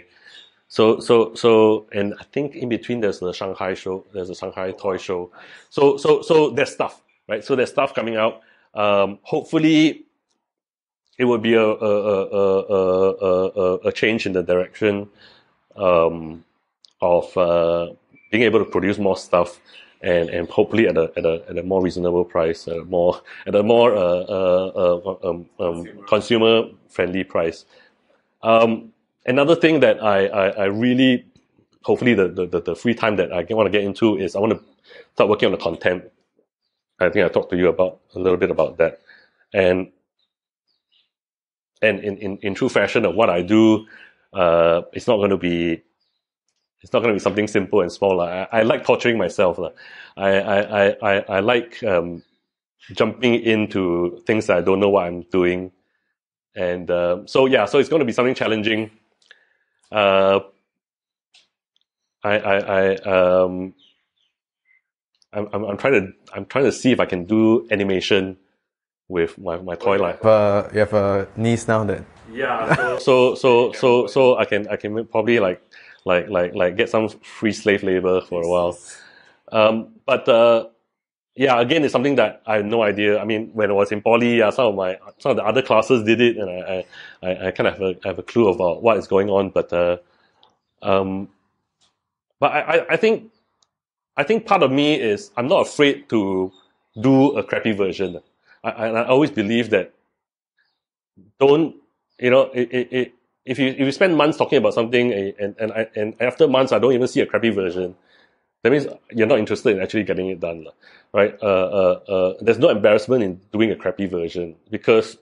So and I think in between there's the Shanghai show, there's a Shanghai toy show. So there's stuff, right? So there's stuff coming out. Hopefully it will be a change in the direction of being able to produce more stuff and hopefully at a more reasonable price, at a more consumer friendly price. Another thing that I really, hopefully the free time that I want to get into is I want to start working on the content. I think I talked to you about a little bit about that, and in true fashion of what I do, it's not going to be something simple and small. I like torturing myself. I like jumping into things that I don't know what I'm doing. And so it's going to be something challenging. I'm trying to see if I can do animation with my toy line. You have a niece now that. Yeah. So I can probably like get some free slave labor for a while. But again, it's something that I have no idea. I mean, when I was in poly, some of the other classes did it, and I kind of have a clue about what is going on. But I think part of me is I'm not afraid to do a crappy version. I always believe that if you spend months talking about something and after months I don't even see a crappy version, that means you're not interested in actually getting it done, right? There's no embarrassment in doing a crappy version because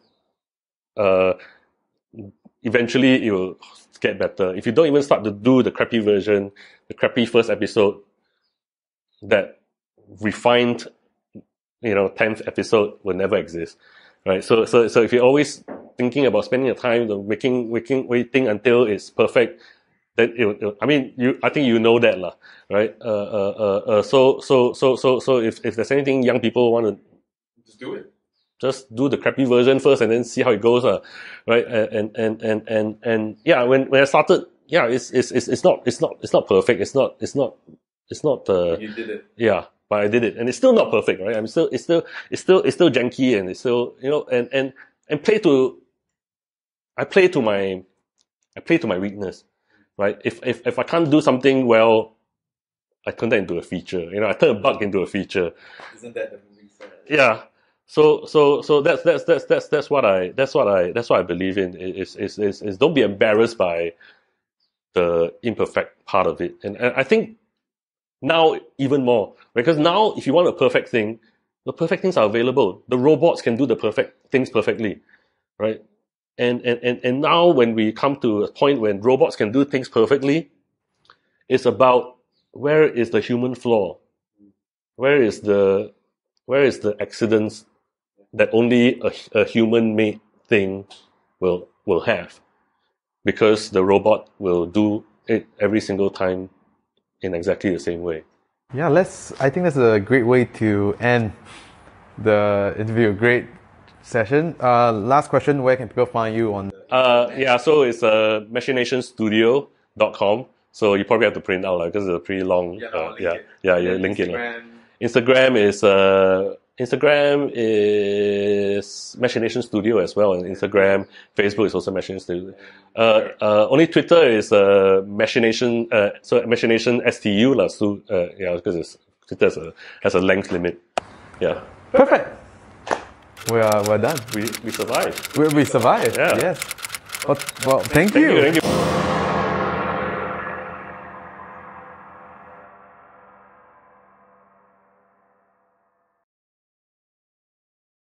eventually it will get better. If you don't even start to do the crappy version, the crappy first episode, that refined 10th episode will never exist, right? So if you're always thinking about spending your time waiting until it's perfect, then I think you know that, right? So if there's anything young people want to Just do it. just do the crappy version first and then see how it goes, right? And when I started, it's not perfect. It's not You did it. yeah, but I did it, and it's still not perfect, right? It's still janky, and it's still and I play to my weakness, right? If I can't do something well, I turn that into a feature. I turn a bug into a feature. Isn't that the movie set? Yeah. So that's what I believe in is don't be embarrassed by the imperfect part of it, and I think now even more, because now if you want a perfect thing, the perfect things are available. The robots can do the perfect things perfectly, right? And now when we come to a point when robots can do things perfectly, it's about where is the human flaw, where is the accidents that only a human-made thing will have, because the robot will do it every single time in exactly the same way. Yeah, I think that's a great way to end the interview. Great session. Last question, where can people find you on? So it's machinationstudio.com. So you probably have to print out because it's a pretty long. You link it. Instagram is Machination Studio as well, and Instagram, Facebook is also Machination Studio. Only Twitter is Machination. So Machination STU because Twitter has a length limit. Yeah. Perfect. We're done. We survived. We survived. Yeah. Yes. Well, thank you. Thank you.